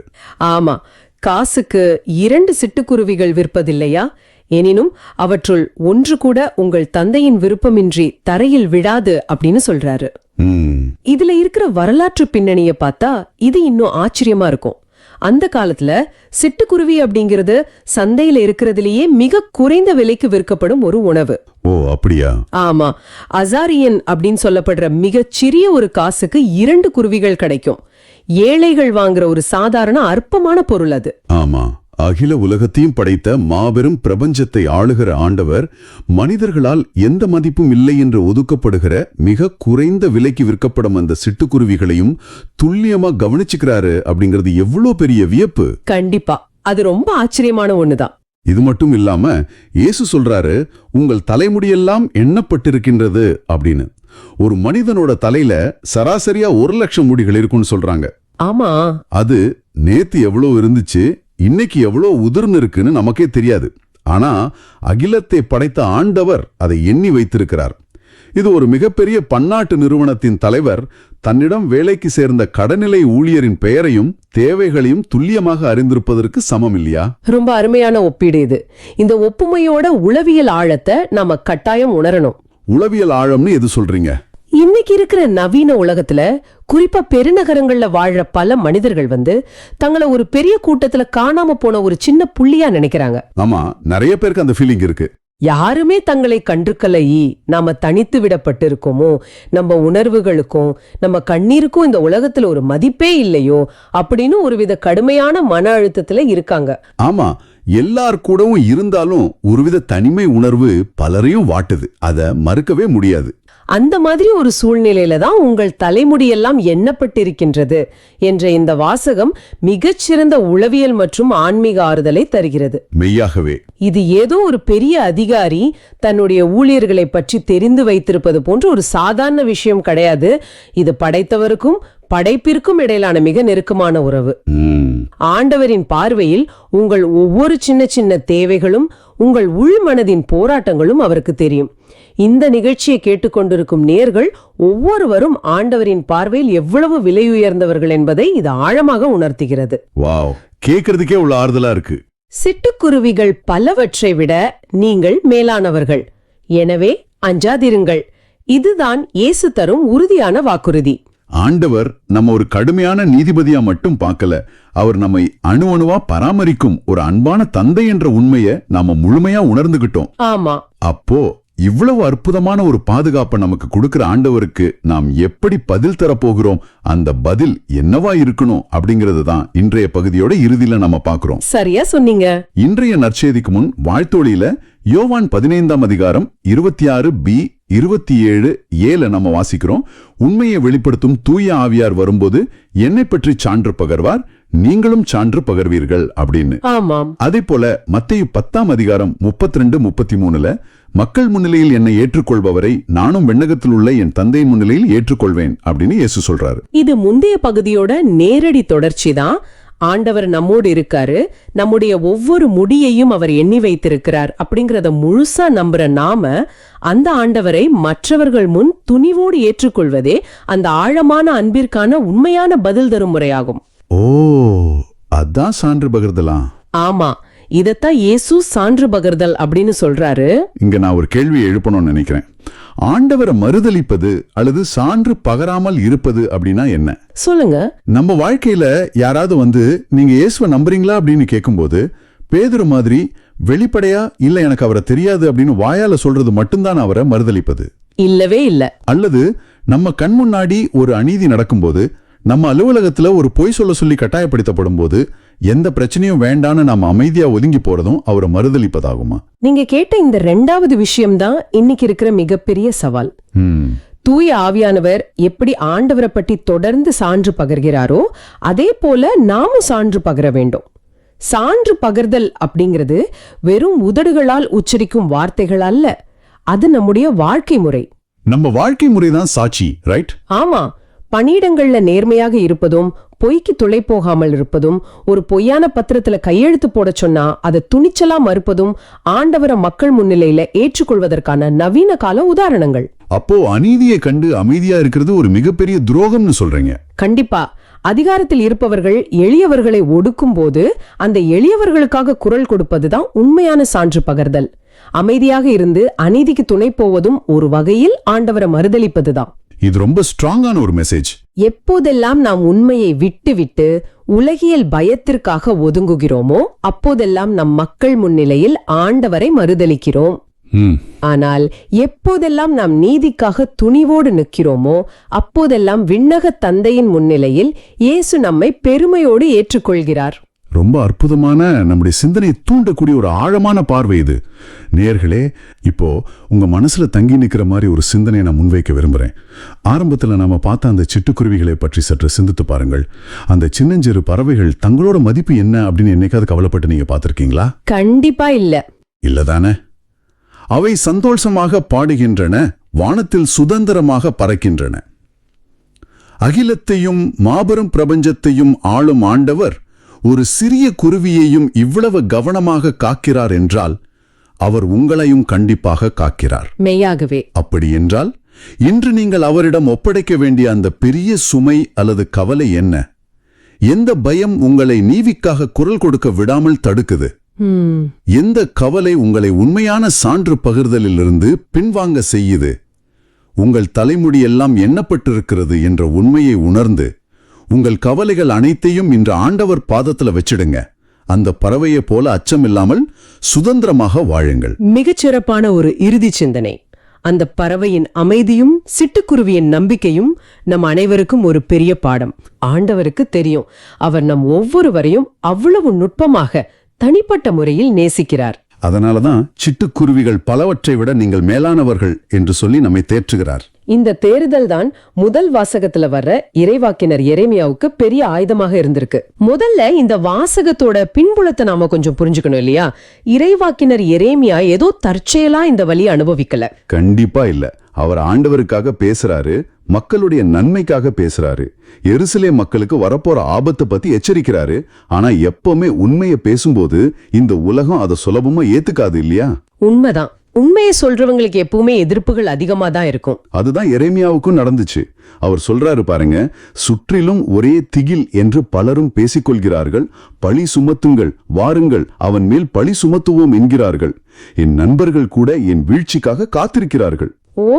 ஆமா, காசுக்கு 2 சிட்டுக்குருவிகள் விற்பதில்லையா? எனினும் அவற்றுள் ஒன்று கூட உங்கள் தந்தையின் விருப்பமின்றி தரையில் விழாது அப்படின்னு சொல்றாரு. இதுல இருக்கிற வரலாற்று பின்னணிய பார்த்தா இது இன்னும் ஆச்சரியமா இருக்கும். அந்த காலத்துல சிட்டுக்குருவி அப்படிங்கிறது சந்தையில இருக்கிறதுலயே மிக குறைந்த விலைக்கு விற்கப்படும் ஒரு உணவு. ஓ, அப்படியா? ஆமா, அசாரியன் அப்படின்னு சொல்லப்படுற மிகச்சிறிய ஒரு காசுக்கு 2 குருவிகள் கிடைக்கும். ஏழைகள் வாங்குற ஒரு சாதாரண அற்பமான பொருள் அது. ஆமா, அகில உலகத்தையும் படைத்த மாபெரும் பிரபஞ்சத்தை ஆளுகிற ஆண்டவர் மனிதர்களால் எந்த மதிப்பும் இல்லை என்று ஒதுக்கப்படுகிற மிக குறைந்த விலைக்கு விற்கப்படும் அந்த சிட்டுக்குருவிகளையும் துல்லியமா கவனிச்சுக்கிறாரு அப்படிங்கிறது எவ்வளவு பெரிய வியப்பு. கண்டிப்பா, அது ரொம்ப ஆச்சரியமான ஒண்ணுதான். இது மட்டும் இல்லாம இயேசு சொல்றாரு, உங்கள் தலைமுடியெல்லாம் எண்ணப்பட்டிருக்கின்றது அப்படின்னு. ஒரு மனிதனோட தலையில சராசரியா 1,00,000 முடிகள் இருக்குன்னு சொல்றாங்க. ஆமா, அது நேத்து எவ்வளவு இருந்துச்சு, இன்னைக்கு எவ்வளவு உதிர்ந்து இருக்குன்னு நமக்கே தெரியாது. ஆனா அகிலத்தை படைத்த ஆண்டவர் அதை எண்ணி வைத்திருக்கிறார். இது ஒரு மிகப்பெரிய பன்னாட்டு நிறுவனத்தின் தலைவர் தன்னிடம் வேலைக்கு சேர்ந்த கடைநிலை ஊழியரின் பெயரையும் தேவைகளையும் துல்லியமாக அறிந்திருப்பதற்கு சமம் இல்லையா? ரொம்ப அருமையான ஒப்பீடு இது. இந்த ஒப்புமையோட உளவியல் ஆழத்தை நாம கட்டாயம் உணரணும். உளவியல் ஆழம்னு எது சொல்றீங்க? இன்னைக்கு இருக்கிற நவீன உலகத்துல, குறிப்பா பெருநகரங்கள்ல வாழ்ற பல மனிதர்கள் தங்களை ஒரு பெரிய கூட்டத்துல காணாம போன ஒரு சின்ன புள்ளியா நினைக்கிறாங்க. ஆமா, நிறைய பேருக்கு அந்த ஃபீலிங் இருக்கு. யாருமே தங்களை கண்டுக்கலையே, நாம தனித்து விடப்பட்டிருக்கோமோ, நம்ம உணர்வுகளுக்கும் நம்ம கண்ணீருக்கும் இந்த உலகத்துல ஒரு மதிப்பே இல்லையோ அப்படின்னு ஒருவித கடுமையான மன அழுத்தத்துல இருக்காங்க. ஆமா, எல்லார் கூடவும் இருந்தாலும் ஒருவித தனிமை உணர்வு பலரையும் வாட்டுது. அத மறுக்கவே முடியாது. அந்த மாதிரி ஒரு சூழ்நிலையில தான் உங்கள் தலைமுடியெல்லாம் எண்ணப்பட்டிருக்கின்றது என்ற இந்த வாசகம் மிகச்சிறந்த உளவியல் மற்றும் ஆன்மீக ஆறுதலை தருகிறது. மெய்யாகவே இது ஏதோ ஒரு பெரிய அதிகாரி தன்னுடைய ஊழியர்களை பற்றி தெரிந்து வைத்திருப்பது போன்ற ஒரு சாதாரண விஷயம் கிடையாது. இது படைத்தவருக்கும் படைப்பிற்கும் இடையிலான மிக நெருக்கமான உறவு. ஆண்டவரின் பார்வையில் உங்கள் ஒவ்வொரு சின்ன சின்ன தேவைகளும் உங்கள் உள்மனதின் போராட்டங்களும் அவருக்கு தெரியும். இந்த நிகழ்ச்சியை கேட்டுக்கொண்டிருக்கும் நேர்கள் ஒவ்வொருவரும் ஆண்டவரின் பார்வையில் எவ்வளவு விலையுயர்ந்தவர்கள் என்பதை இது ஆழமாக உணர்த்துகிறது. வாவ், கேக்குறதுக்கே உள்ள ஆறுதலா இருக்கு. சிட்டுக்குருவிகள் பலவற்றை விட நீங்கள் மேலானவர்கள், எனவே அஞ்சாதிருங்கள். இதுதான் இயேசு தரும் உறுதியான வாக்குறுதி. ஆண்டவர் நம்ம ஒரு கடுமையான நீதிபதியா மட்டும் பார்க்கல, அவர் நம்மை அணு அணுவா பராமரிக்கும் ஒரு அன்பான தந்தை என்ற உண்மையை நாம முழுமையா உணர்ந்துகிட்டோம். ஆமா, அப்போ இவ்வளவு அற்புதமான ஒரு பாதுகாப்பை நமக்கு கொடுக்கிற ஆண்டவருக்கு நாம் எப்படி பதில் தரப்போகிறோம், அந்த பதில் என்னவா இருக்கணும் அப்படிங்கறது தான் இன்றைய பகுதியோட இறுதியில நம்ம பார்க்கிறோம். சரியா சொன்னீங்க. இன்றைய நற்செய்திக்கு முன் வாழ்த்தொழியில யோவான் 15ஆம் அதிகாரம் 26b 27a நம்ம வாசிக்கிறோம். உண்மையை வெளிப்படுத்தும் தூய ஆவியார் வரும்போது என்னை பற்றி சான்று பகர்வார், நீங்களும் சான்று பகர்வீர்கள் அப்படின்னு. ஆமாம். அதே போல மத்தேயு 10ஆம் அதிகாரம் 32-33ல மக்கள் முன்னிலையில் என்னை ஏற்றுக்கொள்பவரை நானும் விண்ணகத்தில் உள்ள என் தந்தை முன்னிலையில் ஏற்றுக்கொள்வேன் அப்படின்னு இயேசு சொல்றாரு. இது முந்தைய பகுதியோட நேரடி தொடர்ச்சி தான். ஆண்டவர் நம்மோடு இருக்காரு, நம்முடைய ஒவ்வொரு முடியையும் அவர் எண்ணி வைத்திருக்கிறார் அப்படிங்கறத முழுசா நம்புற நாம அந்த ஆண்டவரை மற்றவர்கள் முன் துணிவோடு ஏற்றுக்கொள்வதே அந்த ஆழமான அன்பிற்கான உண்மையான பதில் தரும் முறையாகும். ஓ, அதான் சான்று பகிர்தலாம். ஆமா, இதத்தான் இயேசு சான்று பகர்தல் அப்படின்னு சொல்றாரு. இங்க நான் ஒரு கேள்வி எழுப்பணும்னு நினைக்கிறேன். ஆண்டவரை மறுதலிப்பது அல்லது சான்று பகராமல் இருப்பது அப்படின்னா என்ன? சொல்லுங்க. நம்ம வாழ்க்கையில யாராவது வந்து நீங்க இயேசுவை நம்புறீங்களா அப்படின்னு கேட்கும்போது பேதுரு மாதிரி வெளிப்படையா இல்ல எனக்கு அவரை தெரியாது அப்படின்னு வாயால சொல்றது மட்டும்தான் அவரை மறுதலிப்பது? இல்லவே இல்ல. அல்லது நம்ம கண் முன்னாடி ஒரு அநீதி நடக்கும்போது, நம்ம அலுவலகத்துல ஒரு பொய் சொல்ல சொல்லி கட்டாயப்படுத்தப்படும் போது எந்த பிரச்சனையும் வேண்டான்னு நாம அமைதியா ஒதுங்கி போறதும் அவரை மறுதலிப்பதாகுமா? நீங்க கேட்ட இந்த 2வது விஷயம்தான் இன்னைக்கு இருக்கிற மிகப்பெரிய சவால். தூய ஆவியானவர் எப்படி ஆண்டவரை பற்றி தொடர்ந்து சான்று பகர்கிறாரோ அதே போல நாமும் சான்று பகர வேண்டும். சான்று பகர்தல் அப்படிங்கிறது வெறும் உதடுகளால் உச்சரிக்கும் வார்த்தைகள் அல்ல, அது நம்முடைய வாழ்க்கை முறை. நம்ம வாழ்க்கை முறைதான் சாட்சி, ரைட்? ஆமா, பணியிடங்கள்ல நேர்மையாக இருப்பதும் பொய்க்கு துளை போகாமல் இருப்பதும் ஒரு பொய்யான பத்திரத்துல கையெழுத்து போட சொன்னா அதை துணிச்சலா மறுப்பதும் ஆண்டவரை மக்கள் முன்னிலையில ஏற்றுக்கொள்வதற்கான நவீன கால உதாரணங்கள். அப்போ அநீதியை கண்டு அமைதியா இருக்கிறது ஒரு மிகப்பெரிய துரோகம்னு சொல்றீங்க? கண்டிப்பா. அதிகாரத்தில் இருப்பவர்கள் எளியவர்களை ஒடுக்கும் போது அந்த எளியவர்களுக்காக குரல் கொடுப்பதுதான் உண்மையான சான்று பகர்தல். அமைதியாக இருந்து அநீதிக்கு துணை போவதும் ஒரு வகையில் ஆண்டவரை மறுதலிப்பதுதான். இது ரொம்ப ஸ்ட்ராங்கான ஒரு மெசேஜ். எப்போதெல்லாம் நாம் உண்மையை விட்டு உலகியல் பயத்திற்காக ஒதுங்குகிறோமோ அப்போதெல்லாம் நம் மக்கள் முன்னிலையில் ஆண்டவரை மறுதலிக்கிறோம். ஆனால் எப்போதெல்லாம் நாம் நீதிக்காக துணிவோடு நிற்கிறோமோ அப்போதெல்லாம் விண்ணக தந்தையின் முன்னிலையில் இயேசு நம்மை பெருமையோடு ஏற்றுக்கொள்கிறார். ரொம்ப அற்புதமான, நம்முடைய சிந்தனையை தூண்டக்கூடிய ஒரு ஆழமான பார்வை இது. நேயர்களே, இப்போ உங்க மனசுல தங்கி நிக்கிற மாதிரி ஒரு சிந்தனையை நான் முன்வைக்க விரும்புறேன். ஆரம்பத்துல நாம பார்த்த அந்த சிட்டுக்குருவிகளை பற்றி சற்று சிந்தித்து பாருங்கள். அந்த சின்னஞ்சிறு பறவைகள் தங்களோட மதிப்பு என்ன அப்படின்னு என்னைக்காவது கவலைப்பட்டு நீங்க பார்த்திருக்கீங்களா? கண்டிப்பா இல்ல. இல்லதானே? அவை சந்தோஷமாக பாடுகின்றன, வானத்தில் சுதந்திரமாக பறக்கின்றன. அகிலத்தையும் மாபெரும் பிரபஞ்சத்தையும் ஆளும் ஆண்டவர் ஒரு சிறிய குருவியையும் இவ்வளவு கவனமாக காக்கிறார் என்றால் அவர் உங்களையும் கண்டிப்பாக காக்கிறார். மெய்யாகவே. அப்படி என்றால் இன்று நீங்கள் அவரிடம் ஒப்படைக்க வேண்டிய அந்த பெரிய சுமை அல்லது கவலை என்ன? எந்த பயம் உங்களை நீதிக்காக குரல் கொடுக்க விடாமல் தடுக்குது? எந்த கவலை உங்களை உண்மையான சான்று பகிர்தலிலிருந்து பின்வாங்க செய்யுது? உங்கள் தலைமுடியெல்லாம் எண்ணப்பட்டிருக்கிறது என்ற உண்மையை உணர்ந்து உங்கள் கவலைகள் அனைத்தையும் இன்று ஆண்டவர் பாதத்துல வச்சிடுங்க. அந்த பறவையைப் போல அச்சமில்லாமல் சுதந்திரமாக வாழுங்கள். மிகச்சிறப்பான ஒரு இறுதி சிந்தனை. அந்த பறவையின் அமைதியும் சிட்டுக்குருவியின் நம்பிக்கையும் நம் அனைவருக்கும் ஒரு பெரிய பாடம். ஆண்டவருக்கு தெரியும், அவர் நம் ஒவ்வொருவரையும் அவ்வளவு நுட்பமாக தனிப்பட்ட முறையில் நேசிக்கிறார். அதனாலதான் சிட்டுக்குருவிகள் பலவற்றை விட நீங்கள் மேலானவர்கள் என்று சொல்லி நம்மை தேற்றுகிறார். இந்த தேறுதல் தான் முதல் வாசகத்துல வர்ற இறைவாக்கினர் எரேமியாவுக்கு பெரிய ஆயுதமாக இருந்திருக்கு. முதல்ல இந்த வாசகத்தோட பின்புலத்தை நாம கொஞ்சம் புரிஞ்சுக்கணும் இல்லையா? இறைவாக்கினர் எரேமியா ஏதோ தற்செயலா இந்த வலியை அனுபவிக்கல. கண்டிப்பா இல்ல. அவர் ஆண்டவருக்காக பேசுறாரு, மக்களுடைய நன்மைக்காக பேசுறாரு. எருசலேம் மக்களுக்கு வரப்போற ஆபத்தை பத்தி எச்சரிக்கிறாரு. ஆனா எப்பவுமே உண்மையை பேசும்போது இந்த உலகம் அதை சுலபமா ஏத்துக்காது இல்லையா? உண்மைதான். உண்மையை சொல்றவங்களுக்கு எப்பவுமே எதிர்ப்புகள் அதிகமா தான் இருக்கும். அதுதான் எரேமியாவுக்கும் நடந்துச்சு. அவர் சொல்றாரு பாருங்க, சுற்றிலும் ஒரே திகில் என்று பலரும் பேசிக்கொள்கிறார்கள். பழி சுமத்துங்கள், வாருங்கள், அவன் மேல் பழி சுமத்துவோம் என்கிறார்கள். என் நண்பர்கள் கூட என் வீழ்ச்சிக்காக காத்திருக்கிறார்கள். ஓ,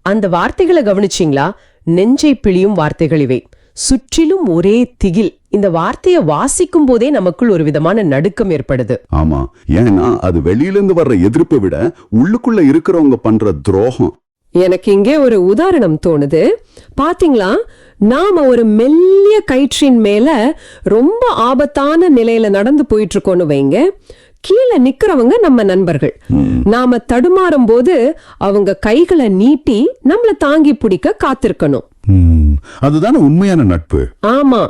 அந்த வார்த்தைகளை கவனிச்சிங்களா? நெஞ்சை பிழியும் வார்த்தைகள் இவை. சுற்றிலும் ஒரே திகில். இந்த வார்த்தையை வாசிக்கும் போதே நமக்குள் ஒரு விதமான நடுக்கம் ஏற்படுது. ஆமா, ஏன்னா அது வெளியிலிருந்து வர்ற எதிர்ப்பை விட உள்ளுக்குள்ள இருக்கிறவங்க பண்ற துரோகம். எனக்கு இங்கே ஒரு உதாரணம் தோணுது. பாத்தீங்களா, நாம ஒரு மெல்லிய கயிற்றின் மேல ரொம்ப ஆபத்தான நிலையில நடந்து போயிட்டு இருக்கோன்னு வைங்க. கீழே நிக்கிறவங்க நம்ம நண்பர்கள். நாம தடுமாறும் போது அவங்க கைகளை நீட்டி நம்மள தாங்கி பிடிக்க காத்திருக்கணும். அதுதான உண்மையான நட்பு. ஆமா,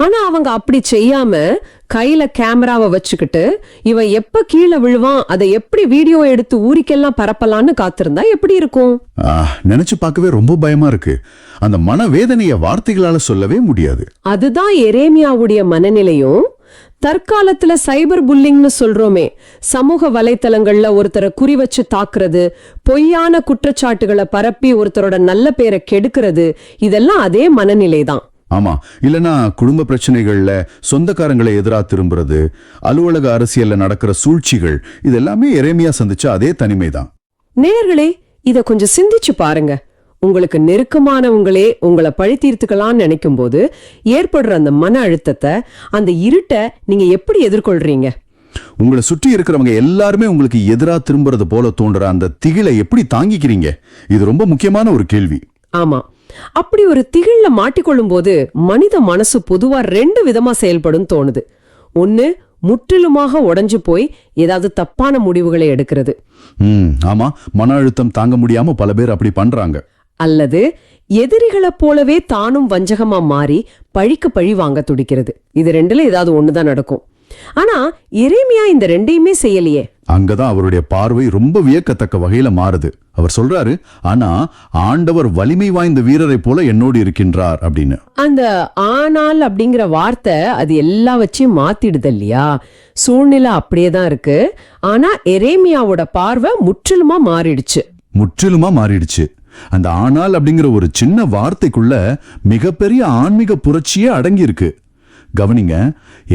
ஆனா அவங்க அப்படி செய்யாம கையில கேமராவை வச்சுக்கிட்டு இவன் எப்ப கீழே விழுவான், அதை எப்படி வீடியோ எடுத்து ஊருக்கெல்லாம் பரப்பலான்னு காத்திருந்தா எப்படி இருக்கும்? நினைச்சு பார்க்கவே ரொம்ப பயமா இருக்கு. அந்த மனவேதனைய வார்த்தைகளால சொல்லவே முடியாது. அதுதான் எரேமியாவுடைய மனநிலையும். தற்காலத்துல சைபர் புல்லிங்னு சொல்றோமே, சமூக வலைத்தளங்கள்ல ஒருத்தரை குறி வச்சு தாக்குறது, பொய்யான குற்றச்சாட்டுகளை பரப்பி ஒருத்தரோட நல்ல பேரை கெடுக்கிறது, இதெல்லாம் அதே மனநிலை தான். ஆமா, இல்லனா குடும்ப பிரச்சனைகள்ல சொந்தக்காரங்களை எதிரா திரும்புறது, அலுவலக அரசியல்ல நடக்கிற சூழ்ச்சிகள், இதெல்லாமே எரேமியா சந்திச்ச அதே தனிமைதான். நேயர்களே, இத கொஞ்சம் சிந்திச்சு பாருங்க. உங்களுக்கு நெருக்கமானவங்களே உங்களை பழி தீர்த்துக்கலாம்னு நினைக்கும் போது ஏற்படுற அந்த மன அழுத்தத்தை, அந்த இருட்டை நீங்க எப்படி எதிர்கொள்றீங்க? உங்களை சுற்றி இருக்கிறவங்க எல்லாருமே உங்களுக்கு எதிரா திரும்புறது போல தோன்ற அந்த திகிலை எப்படி தாங்கிக்கிறீங்க? இது ரொம்ப முக்கியமான ஒரு கேள்வி. ஆமா, அப்படி ஒரு திகில்ல மாட்டிக்கொள்ளும் போது மனித மனசு பொதுவா 2 விதமா செயல்படும் தோணுது. ஒன்னு, முற்றிலுமாக உடைஞ்சு போய் ஏதாவது தப்பான முடிவுகளை எடுக்கிறது. ஆமா, மன அழுத்தம் தாங்க முடியாம பல பேர் அப்படி பண்றாங்க. அல்லது எதிரிகளை போலவே தானும் வஞ்சகமா மாறி பழிக்கு பழி வாங்க துடிக்கிறது. இது 2ல ஏதாவது ஒண்ணுதான் நடக்கும். ஆனா எரேமியா இந்த 2யுமே செய்யலையே. அங்கதான் அவருடைய பார்வை ரொம்ப வியக்கத்தக்க வகையில மாறுது. அவர் சொல்றாரு, ஆனா ஆண்டவர் வலிமை வாய்ந்த வீரரை போல என்னோடு இருக்கின்றார் அப்படின்னு. அந்த ஆனால் அப்படிங்கிற வார்த்தை அது எல்லா வச்சையும் மாத்திடுது இல்லையா? சூழ்நிலை அப்படியேதான் இருக்கு. ஆனா எரேமியாவோட பார்வை முற்றிலுமா மாறிடுச்சு. அந்த ஆனால் அப்படிங்கிற ஒரு சின்ன வார்த்தைக்குள்ள மிகப்பெரிய ஆன்மீக புரட்சியே அடங்கி இருக்கு. கவனிங்க,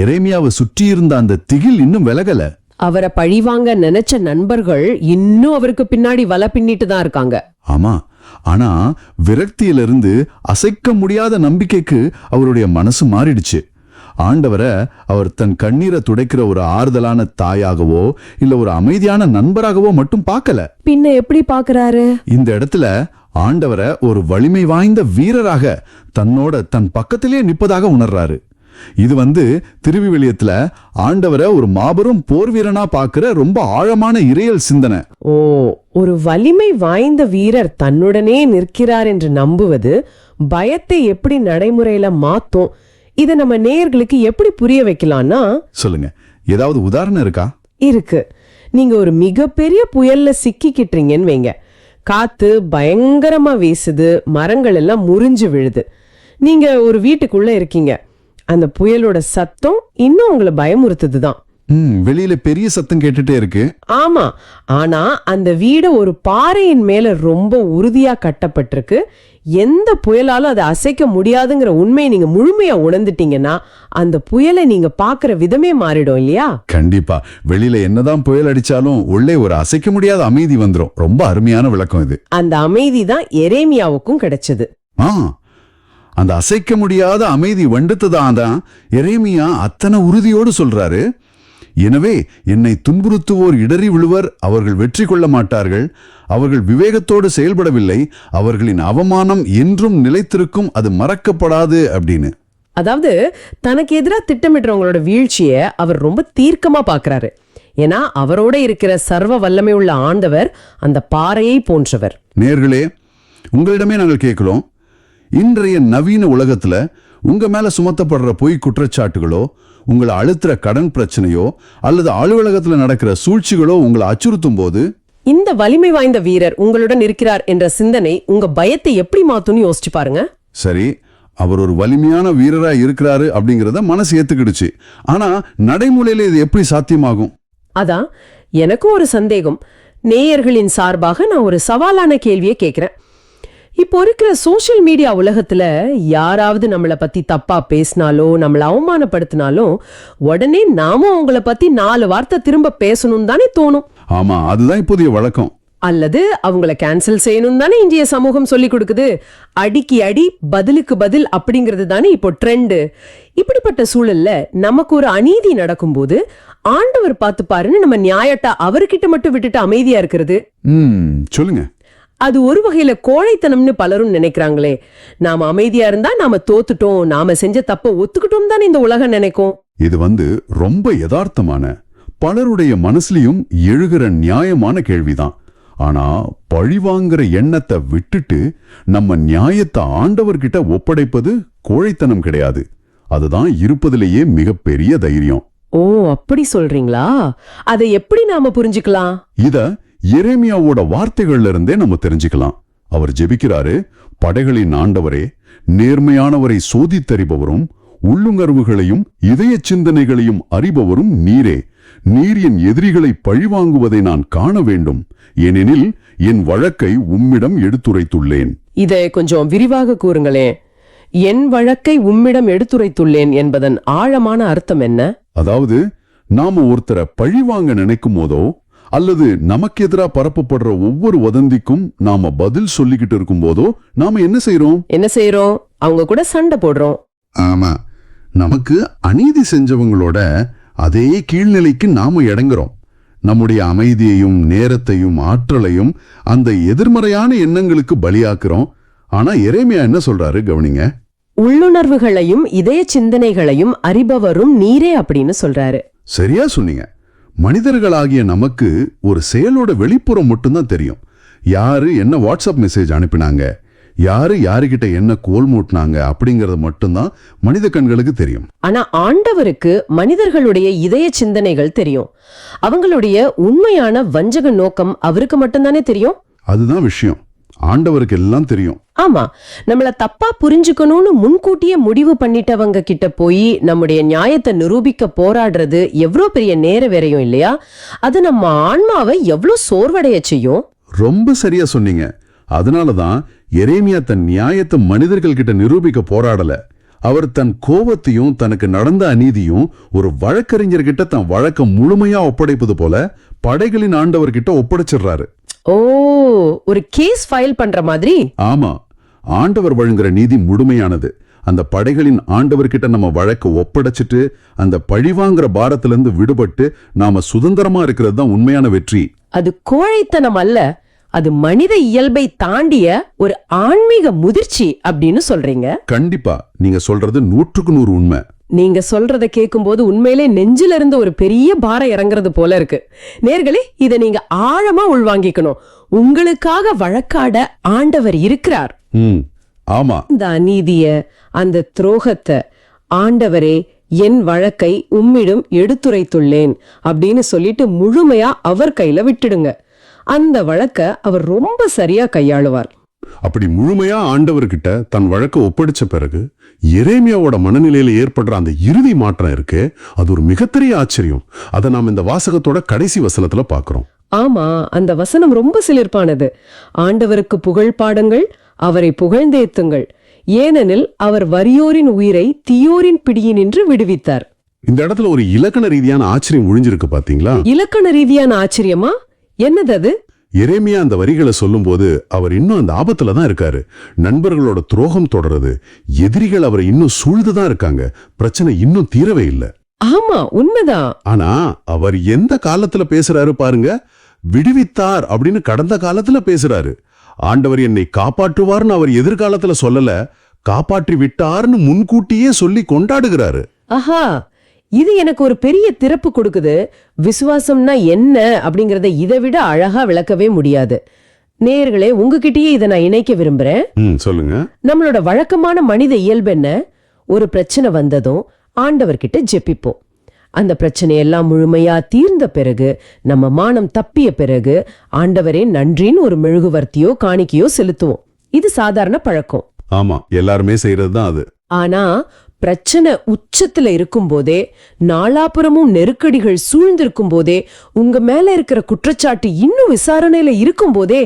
எரேமியாவை சுற்றி இருந்த அந்த திகில் இன்னும் விலகல. அவரை பழிவாங்க நினைச்ச நண்பர்கள் இன்னும் அவருக்கு பின்னாடி வலை பின்னிட்டு தான் இருக்காங்க. ஆமா, ஆனா விரக்தியிலிருந்து அசைக்க முடியாத நம்பிக்கைக்கு அவருடைய மனசு மாறிடுச்சு. ஆண்டவரை அவர் தன் கண்ணீரை துடைக்கிற ஒரு ஆறுதலான தாயாகவோ இல்ல ஒரு அமைதியான நண்பராகவோ மட்டும் பார்க்கல. பின்ன எப்படி பார்க்கறாரு? இந்த இடத்துல ஆண்டவரை ஒரு வலிமை வாய்ந்த வீரராக தன் பக்கத்திலே நிற்பதாக உணர்றாரு. இது திருவிவிலியத்துல ஆண்டவரை ஒரு மாபெரும் போர் வீரனா பார்க்கிற ரொம்ப ஆழமான இறையல் சிந்தனை. ஓ, ஒரு வலிமை வாய்ந்த வீரர் தன்னுடனே நிற்கிறார் என்று நம்புவது பயத்தை எப்படி நடைமுறையில மாத்தும்? இத நம்ம நேயர்களுக்கு எப்படி புரிய வைக்கலாம்னா, சொல்லுங்க, ஏதாவது உதாரணம் இருக்கா? இருக்கு. நீங்க ஒரு மிகப்பெரிய புயல்ல சிக்கிக்கிட்டீங்கன்னு வைங்க. காத்து பயங்கரமா வீசுது, மரங்கள் எல்லாம் முறிஞ்சு விழுது. நீங்க ஒரு வீட்டுக்குள்ள இருக்கீங்க. அந்த புயலோட சத்தம் இன்னும் உங்களை பயமுறுத்துதுதான். வெளியில பெரிய சத்தம் கேட்டுட்டே இருக்கு. ஆமா, ஆனா அந்த வீடு ஒரு பாறையின் மேல ரொம்ப உறுதியா கட்டப்பட்டிருக்கு. எந்த புயலாலும் அதை அசைக்க முடியாதுங்கிற உண்மையை நீங்க முழுமையா உணர்ந்துட்டீங்கன்னா அந்த புயலை நீங்க பாக்குற விதமே மாறிடும் இல்லையா? கண்டிப்பா. வெளியில என்னதான் புயல் அடிச்சாலும் உள்ளே ஒரு அசைக்க முடியாத அமைதி வந்துரும். ரொம்ப அருமையான விளக்கம் இது. அந்த அமைதி தான் எரேமியாவுக்கும் கிடைச்சது. அந்த அசைக்க முடியாத அமைதி வந்துட்டுதான் எரேமியா அத்தனை உறுதியோடு சொல்றாரு. எனவே என்னை துன்புறுத்துவோர் இடறி விழுவர், அவர்கள் வெற்றி கொள்ள மாட்டார்கள். அவர்கள் விவேகத்தோடு செயல்படவில்லை, அவர்களின் அவமானம் என்றும் நிலைத்திருக்கும், அது மறக்கப்படாது அப்படின்னு. அதாவது தனக்கு எதிரா திட்டமிடுறவங்களோட வீழ்ச்சியை அவர் ரொம்ப தீர்க்கமா பார்க்கறாரு. ஏன்னா அவரோட இருக்கிற சர்வ வல்லமை உள்ள ஆண்டவர் அந்த பாறையை போன்றவர். நேர்களே, உங்களிடமே நாங்கள் கேட்கிறோம், இன்றைய நவீன உலகத்துல உங்க மேல சுமத்தப்படுற பொய் குற்றச்சாட்டுகளோ, உங்களை அழுத்துற கடன் பிரச்சனையோ, அல்லது அலுவலகத்துல நடக்கிற சூழ்ச்சிகளோ உங்களை அச்சுறுத்தும் போது, இந்த வலிமை வாய்ந்த வீரர் உங்களுடன் இருக்கிறார் என்ற சிந்தனை உங்க பயத்தை எப்படி மாத்தும்னு யோசிச்சு பாருங்க. சரி, அவர் ஒரு வலிமையான வீரரா இருக்கிறாரு அப்படிங்கறத மனசு ஏத்துக்கிடுச்சு. ஆனா நடைமுறையில இது எப்படி சாத்தியமாகும்? அதான் எனக்கும் ஒரு சந்தேகம். நேயர்களின் சார்பாக நான் ஒரு சவாலான கேள்வியை கேட்கிறேன். இப்போ இருக்கிற சோஷியல் மீடியா உலகத்துல யாராவது நம்மளை பத்தி தப்பா பேசினாலோ, நம்மளை அவமானப்படுத்தினாலும் உடனே நாமும் அவங்கள பத்தி 4 வார்த்தை திரும்ப பேசணும் தானே தோணும். ஆமா, அதுதான் இப்போதைய வழக்கம். அல்லது அவங்கள கேன்சல் செய்யணும் தானே இந்திய சமூகம் சொல்லி கொடுக்குது. அடிக்கு அடி பதிலுக்கு பதில் அப்படிங்கிறது தானே இப்போ ட்ரெண்டு. இப்படிப்பட்ட சூழல்ல நமக்கு ஒரு அநீதி நடக்கும்போது ஆண்டவர் பார்த்து பாருன்னு நம்ம நியாயத்தை அவர்கிட்ட மட்டும் விட்டுட்டு அமைதியா இருக்கிறது, சொல்லுங்க. அது ஒரு வகையில கோழைத்தனம்னு பலரும் நினைக்கிறாங்களே. நாம அமைதியா இருந்தா நாம தோத்துட்டோம், நாம செஞ்ச தப்ப ஒத்துக்கிட்டோம் தானே இந்த உலகம் நினைக்கும். இது ரொம்ப யதார்த்தமான, பலருடைய மனசுலயும் எழுகிற நியாயமான கேள்விதான். ஆனா பழிவாங்கிற எண்ணத்தை விட்டுட்டு நம்ம நியாயத்தை ஆண்டவர்கிட்ட ஒப்படைப்பது கோழைத்தனம் கிடையாது. அதுதான் இருப்பதிலேயே மிகப்பெரிய தைரியம். ஓ, அப்படி சொல்றீங்களா? அதை எப்படி நாம புரிஞ்சுக்கலாம்? இத எரேமியாவோட வார்த்தைகள்ல இருந்தே நம்ம தெரிஞ்சுக்கலாம். அவர் ஜெபிக்கிறாரு, படைகளின் ஆண்டவரே, நேர்மையானவரை சோதித்தறிபவரும் உள்ளுணர்வுகளையும் இதய சிந்தனைகளையும் அறிபவரும் நீரே. நீர் என் எதிரிகளை பழிவாங்குவதை நான் காண வேண்டும், ஏனெனில் என் வழக்கை உம்மிடம் எடுத்துரைத்துள்ளேன். இதை கொஞ்சம் விரிவாக கூறுங்களேன். என் வழக்கை உம்மிடம் எடுத்துரைத்துள்ளேன் என்பதன் ஆழமான அர்த்தம் என்ன? அதாவது நாம ஒருத்தரை பழிவாங்க நினைக்கும் போதோ, அல்லது நமக்கு எதிராக பரப்பப்படுற ஒவ்வொரு வதந்திக்கும் நாம பதில் சொல்லிக்கிட்டு இருக்கும் போதோ நாம என்ன செய்யறோம்? அவங்க கூட சண்டை போடுறோம். ஆமா, நமக்கு அநீதி செஞ்சவங்களோட அதே கீழ்நிலைக்கு நாம இடங்குறோம். நம்முடைய அமைதியையும் நேரத்தையும் ஆற்றலையும் அந்த எதிர்மறையான எண்ணங்களுக்கு பலியாக்குறோம். ஆனா எரேமியா என்ன சொல்றாரு கவனிங்க. உள்ளுணர்வுகளையும் இதய சிந்தனைகளையும் அறிபவரும் நீரே அப்படின்னு சொல்றாரு. சரியா சொன்னீங்க. மனிதர்களாகிய நமக்கு ஒரு செயலோட வெளிப்புறம் மட்டும்தான் தெரியும். யாரு என்ன வாட்ஸ்அப் மெசேஜ் அனுப்பினாங்க, யாரு யாருகிட்ட என்ன கோல் மூட்டினாங்க அப்படிங்கறது மட்டும்தான் மனித கண்களுக்கு தெரியும். ஆனா ஆண்டவருக்கு மனிதர்களுடைய இதய சிந்தனைகள் தெரியும். அவங்களுடைய உண்மையான வஞ்சக நோக்கம் அவருக்கு மட்டும்தானே தெரியும். அதுதான் விஷயம். ஆண்டவருக்கு எல்லாம் தெரியும். ஆமா, நம்மள தப்பா புரிஞ்சுக்கணும்னு முன்கூட்டியே முடிவு பண்ணிட்டவங்க கிட்ட போய் நம்முடைய நியாயத்தை நிரூபிக்க போராடுறது எவ்வளவு பெரிய நேர வேறையும் இல்லையா? அது நம்ம ஆன்மாவை எவ்வளவு சோர்வடைய செய்யும். ரொம்ப சரியா சொன்னீங்க. அதனாலதான் எரேமியா தன் நியாயத்தை மனிதர்கள் கிட்ட நிரூபிக்க போராடல. அவர் தன் கோபத்தையும் தனக்கு நடந்த அநீதியும் ஒரு வழக்கறிஞர்கிட்ட தன் வழக்க முழுமையா ஒப்படைப்பது போல படைகளின் ஆண்டவர்கிட்ட ஒப்படைச்சிடுறாரு. ஓ, ஒரு கேஸ் ஃபைல் பண்ற மாதிரி. ஆமா, ஆண்டவர் வழங்குற நீதி முழுமையானது. அந்த படைகளின் ஆண்டவர்கிட்ட நம்ம வழக்க ஒப்படைச்சிட்டு அந்த பழிவாங்கிற பாரத்திலிருந்து விடுபட்டு நாம சுதந்திரமா இருக்கிறது தான் உண்மையான வெற்றி. அது கோழைத்தனம் அல்ல, அது மனித இயல்பை தாண்டிய ஒரு ஆன்மீக முதிர்ச்சி அப்படின்னு சொல்றீங்க. கண்டிப்பா, நீங்க சொல்றது 100க்கு 100 உண்மை. நீங்க சொல்றத கேட்கும்போது உண்மையிலே நெஞ்சில இருந்து ஒரு பெரிய பாரம் இறங்குறது போல இருக்கு. நேர்களே, இதை நீங்க ஆழமா உள்வாங்கிக்கணும். உங்களுக்காக வழக்காட ஆண்டவர் இருக்கிறார். ஆமா, இந்த அநீதிய, அந்த துரோகத்தை ஆண்டவரே என் வழக்கை உம்மிடம் எடுத்துரைத்துள்ளேன் அப்படின்னு சொல்லிட்டு முழுமையா அவர் கையில விட்டுடுங்க. அந்த வழக்க அவர் ரொம்ப சரியா கையாளுவார். அப்படி முழுமையா ஆண்டவர்கிட்ட தன் வழக்க ஒப்படைச்ச பிறகு எரேமியாவோட மனநிலையில ஏற்படுற அந்த இறுதி மாற்றம் இருக்கு, அது ஒரு மிகப்பெரிய ஆச்சரியம். அதை நாம் இந்த வாசகத்தோட கடைசி வசனத்துல பாக்குறோம். ஆமா, அந்த வசனம் ரொம்ப சிலிர்ப்பானது. ஆண்டவருக்கு புகழ் பாடுங்கள், அவரை புகழ்ந்தேத்துங்கள், ஏனெனில் அவர் வறியோரின் உயிரை தீயோரின் பிடியினின்று விடுவித்தார். இந்த இடத்துல ஒரு இலக்கண ரீதியான ஆச்சரியம் ஒழிஞ்சிருக்கு பாத்தீங்களா? இலக்கண ரீதியான ஆச்சரியமா? என்னது அது? எரேமியா அந்த வரிகளை சொல்லும் போது அவர் இன்னும் அந்த ஆபத்துல தான் இருக்காரு. நண்பர்களோட துரோகம் தொடருது, எதிரிகள் அவரை இன்னும் சூழ்ந்துதான் இருக்காங்க, பிரச்சனை இன்னும் தீரவே இல்லை. ஆமா, உண்மைதான். ஆனா அவர் எந்த காலத்துல பேசுறாரு பாருங்க. விடுவித்தார் அப்படின்னு கடந்த காலத்துல பேசுறாரு. ஆண்டவர் என்னை காப்பாற்றுவார்னு அவர் எதிர்காலத்துல சொல்லல, காப்பாற்றி விட்டார்னு முன்கூட்டியே சொல்லி கொண்டாடுகிறாரு. ஆஹா, இது எனக்கு ஒரு பெரிய திறப்பு கொடுக்குது. விசுவாசம்னா என்ன அப்படிங்கறத இதை விட அழகா விளக்கவே முடியாது. நேயர்களே, உங்ககிட்டயே இதை நான் இணைக்க விரும்புறேன். சொல்லுங்க. நம்மளோட வழக்கமான மனித இயல்பு என்ன? ஒரு பிரச்சனை வந்ததும் ஆண்டவர்கிட்ட ஜெபிப்போம். அந்த பிரச்சனையெல்லாம் முழுமையா தீர்ந்த பிறகு, நம்ம மானம் தப்பிய பிறகு, ஆண்டவரே நன்றின்னு ஒரு மெழுகுவர்த்தியோ காணிக்கையோ செலுத்துவோம். இது சாதாரண பழக்கம். ஆமா, எல்லாருமே செய்யறதுதான் அது. ஆனா பிரச்சனை உச்சத்துல இருக்கும் போதே, நாலாபுறமும் நெருக்கடிகள் சூழ்ந்திருக்கும் போதே, உங்க மேல இருக்கிற குற்றச்சாட்டு இன்னும் விசாரணையில இருக்கும் போதே,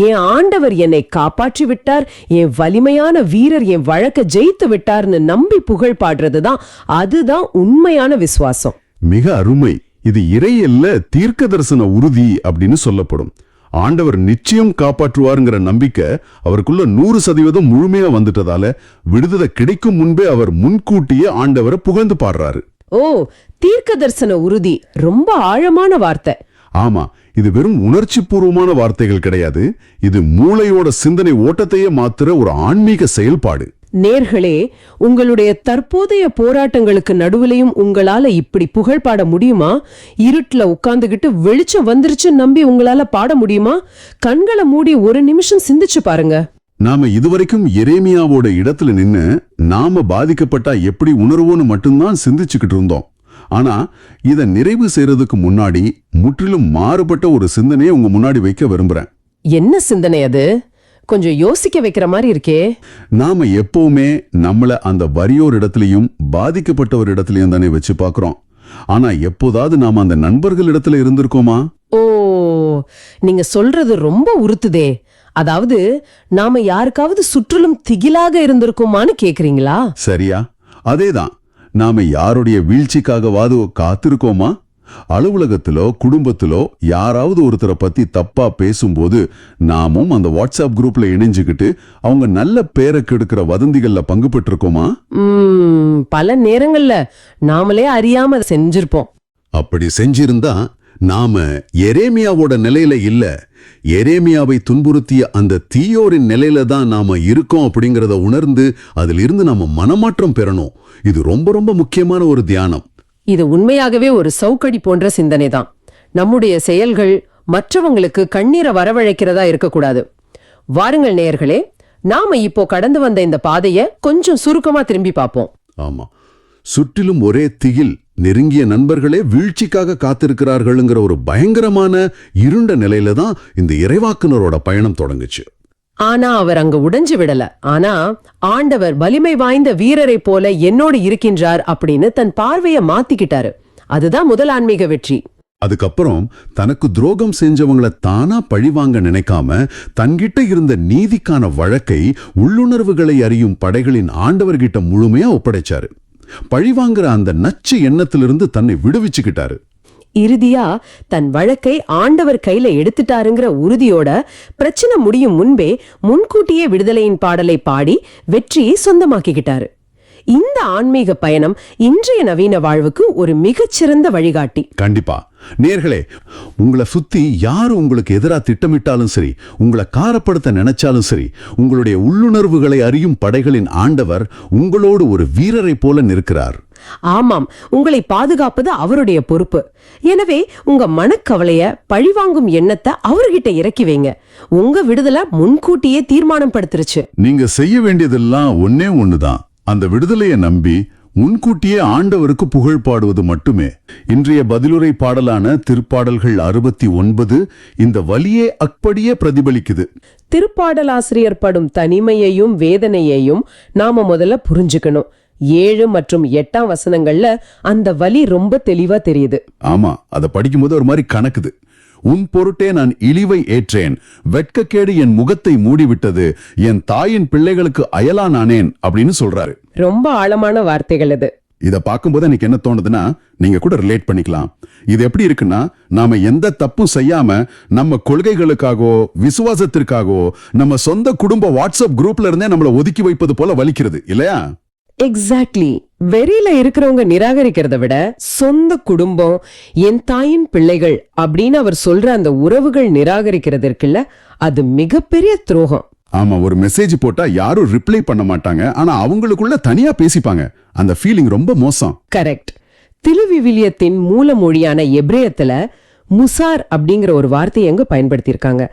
என் ஆண்டவர் என்னை காப்பாற்றி விட்டார், என் வலிமையான வீரர் என் வழக்க ஜெயித்து விட்டார்னு நம்பி புகழ் பாடுறதுதான், அதுதான் உண்மையான விசுவாசம். மிக அருமை. இது இறையல்ல, தீர்க்க தரிசன உறுதி அப்படின்னு சொல்லப்படும். ஆண்டவர் நிச்சயம் காப்பாற்றுவாருங்கிற நம்பிக்கை அவருக்குள்ள 100% முழுமையா வந்துட்டதால விடுதலை கிடைக்கும் முன்பே அவர் முன்கூட்டியே ஆண்டவரை புகழ்ந்து பாடுறாரு. ஓ, தீர்க்க தரிசன உறுதி ரொம்ப ஆழமான வார்த்தை. ஆமா, இது வெறும் உணர்ச்சி பூர்வமான வார்த்தைகள் கிடையாது. இது மூளையோட சிந்தனை ஓட்டத்தையே மாத்துற ஒரு ஆன்மீக செயல்பாடு. நேர்களே, உங்களுடைய தற்போதைய போராட்டங்களுக்கு நடுவுலையும் உங்களால இப்படி புகழ் பாட முடியுமா? இருட்டுல உட்கார்ந்துகிட்டு வெளிச்சம் வந்துருச்சு நம்பி உங்களால பாட முடியுமா? கண்களை மூடி ஒரு நிமிஷம் சிந்திச்சு பாருங்க. நாம இதுவரைக்கும் எரேமியாவோட இடத்துல நின்னு நாம பாதிக்கப்பட்டா எப்படி உணர்வோன்னு மட்டும்தான் சிந்திச்சுக்கிட்டு இருந்தோம். ஆனா இத நிறைவு செய்யறதுக்கு முன்னாடி முற்றிலும் மாறுபட்ட ஒரு சிந்தனையை உங்க முன்னாடி வைக்க விரும்புறேன். என்ன சிந்தனை அது? கொஞ்சம் யோசிக்க வைக்கிற மாதிரி இருக்கே. நாம எப்பவுமே நம்மள அந்த வறியோர் இடத்துலயும் பாதிக்கப்பட்டவர் இடத்துலயும் தானே வச்சு பாக்குறோம். ஆனா எப்போதாவது நாம அந்த நண்பர்கள் இடத்துல இருந்திருக்கோமா? ஓ, நீங்க சொல்றது ரொம்ப உறுத்துதே. அதாவது நாம யாருக்காவது சுற்றிலும் திகிலாக இருந்திருக்கோமான்னு கேக்குறீங்களா? சரியா, அதேதான். நாம யாருடைய வீழ்ச்சிக்காகவாது காத்திருக்கோமா? அலுவலகத்திலோ குடும்பத்திலோ யாராவது ஒருத்தரை பத்தி தப்பா பேசும்போது நாமும் அந்த வாட்ஸ்அப் குரூப்ல இணைஞ்சுக்கிட்டு அவங்க நல்ல பேரை கெடுக்கிற வதந்திகள்ல பங்கு பெற்றிருக்கோமா? பல நேரங்கள்ல நாமளே அறியாம செஞ்சிருப்போம். அப்படி செஞ்சிருந்தா நாம எரேமியாவோட நிலையில இல்ல, எரேமியாவை துன்புறுத்திய அந்த தீயோரின் நிலையில தான் நாம இருக்கோம் அப்படிங்கறத உணர்ந்து அதில் இருந்து நாம மனமாற்றம் பெறணும். இது ரொம்ப ரொம்ப முக்கியமான ஒரு தியானம். இது உண்மையாகவே ஒரு சவுக்கடி போன்ற சிந்தனை தான். நம்முடைய செயல்கள் மற்றவங்களுக்கு கண்ணீரை வரவழைக்கிறதா இருக்கக்கூடாது. வாருங்கள் நேயர்களே, நாம இப்போ கடந்து வந்த இந்த பாதையை கொஞ்சம் சுருக்கமா திரும்பி பார்ப்போம். ஆமா, சுற்றிலும் ஒரே திகில், நெருங்கிய நண்பர்களே வீழ்ச்சிக்காக காத்திருக்கிறார்கள்ங்கிற ஒரு பயங்கரமான இருண்ட நிலையில தான் இந்த இறைவாக்குனரோட பயணம் தொடங்குச்சு. ஆனா அவர் அங்க உடைஞ்சு விடல. ஆனா ஆண்டவர் வலிமை வாய்ந்த வீரரை போல என்னோடு இருக்கின்றார் அப்படின்னு தன் பார்வையை மாத்திக்கிட்டாரு. அதுதான் முதல் ஆன்மீக வெற்றி. அதுக்கப்புறம் தனக்கு துரோகம் செஞ்சவங்களை தானா பழிவாங்க நினைக்காம தன்கிட்ட இருந்த நீதிக்கான வழக்கை உள்ளுணர்வுகளை அறியும் படைகளின் ஆண்டவர்கிட்ட முழுமையா ஒப்படைச்சாரு. பழிவாங்கிற அந்த நச்சு எண்ணத்திலிருந்து தன்னை விடுவிச்சுக்கிட்டாரு. இறுதியா தன் வழக்கை ஆண்டவர் கையில எடுத்துட்டாருங்கிற உறுதியோட பிரச்சனை முடியும் முன்பே முன்கூட்டியே விடுதலையின் பாடலை பாடி வெற்றியை சொந்தமாக்கிக்கிட்டாரு. இந்த ஆன்மீக பயணம் இன்றைய நவீன வாழ்வுக்கு ஒரு மிகச்சிறந்த வழிகாட்டி. கண்டிப்பா. நேர்களே, உங்களை சுத்தி யாரு உங்களுக்கு எதிராக திட்டமிட்டாலும் சரி, உங்களை காரப்படுத்த நினைச்சாலும் சரி, உங்களுடைய உள்ளுணர்வுகளை அறியும் படைகளின் ஆண்டவர் உங்களோடு ஒரு வீரரை போல நிற்கிறார். ஆமாம், உங்களை பாதுகாப்பது அவருடைய பொறுப்பு. எனவே உங்க மனக்கவலைய, பழிவாங்கும் எண்ணத்தை அவர்கிட்ட இறக்கி வைங்க. உங்க விடுதலை முன்கூட்டியே தீர்மானம் படுத்துருச்சு. நீங்க செய்ய வேண்டியதெல்லாம் ஒன்னே ஒண்ணுதான். அந்த விடுதலையை நம்பி முன்கூட்டியே ஆண்டவருக்கு புகழ் பாடுவது மட்டுமே. இன்றைய பதிலுரை பாடலான திருப்பாடல்கள் 69 இந்த வலியே அப்படியே பிரதிபலிக்குது. திருப்பாடலாசிரியர் படும் தனிமையையும் வேதனையையும் நாம முதல்ல புரிஞ்சுக்கணும். 7 மற்றும் 8 வசனங்கள்ல அந்த வலி ரொம்ப தெளிவா தெரியுது. ஆமா, அதை படிக்கும்போது ஒரு மாதிரி கணக்குது. உன் பொருட்டே நான் இழிவை ஏற்றேன், வெட்கக்கேடு என் முகத்தை மூடிவிட்டது, என் தாயின் பிள்ளைகளுக்கு அயலானானேன் அப்படின்னு சொல்றாரு. ரொம்ப ஆழமான வார்த்தைகள் இது. இத பார்க்கும்போது எனக்கு என்ன தோணுதுன்னா, நீங்க கூட ரிலேட் பண்ணிக்கலாம். இது எப்படி இருக்குன்னா, நாம எந்த தப்பும் செய்யாம நம்ம கொள்கைகளுக்காகவோ விசுவாசத்திற்காகவோ நம்ம சொந்த குடும்ப வாட்ஸ்அப் குரூப்ல இருந்தே நம்மளை ஒதுக்கி வைப்பது போல வலிக்கிறது இல்லையா? எக்ஸாக்ட்லி. வெறியில இருக்கிறவங்க நிராகரிக்கிறத விட சொந்த குடும்பம், என் தாயின் பிள்ளைகள் அப்படின்னு அவர் சொல்ற அந்த உறவுகள் நிராகரிக்கிறது இருக்குல்ல, அது மிகப்பெரிய துரோகம். ஆமா, ஒரு மெசேஜ் போட்டா யாரும் ரிப்ளை பண்ண மாட்டாங்க, ஆனா அவங்களுக்குள்ள தனியா பேசிப்பாங்க. அந்த ஃபீலிங் ரொம்ப மோசம். கரெக்ட். திருவிவிலியத்தின் மூல மொழியான எபிரேயத்துல முசார் அப்படிங்கிற ஒரு வார்த்தையை எங்க பயன்படுத்தியிருக்காங்க.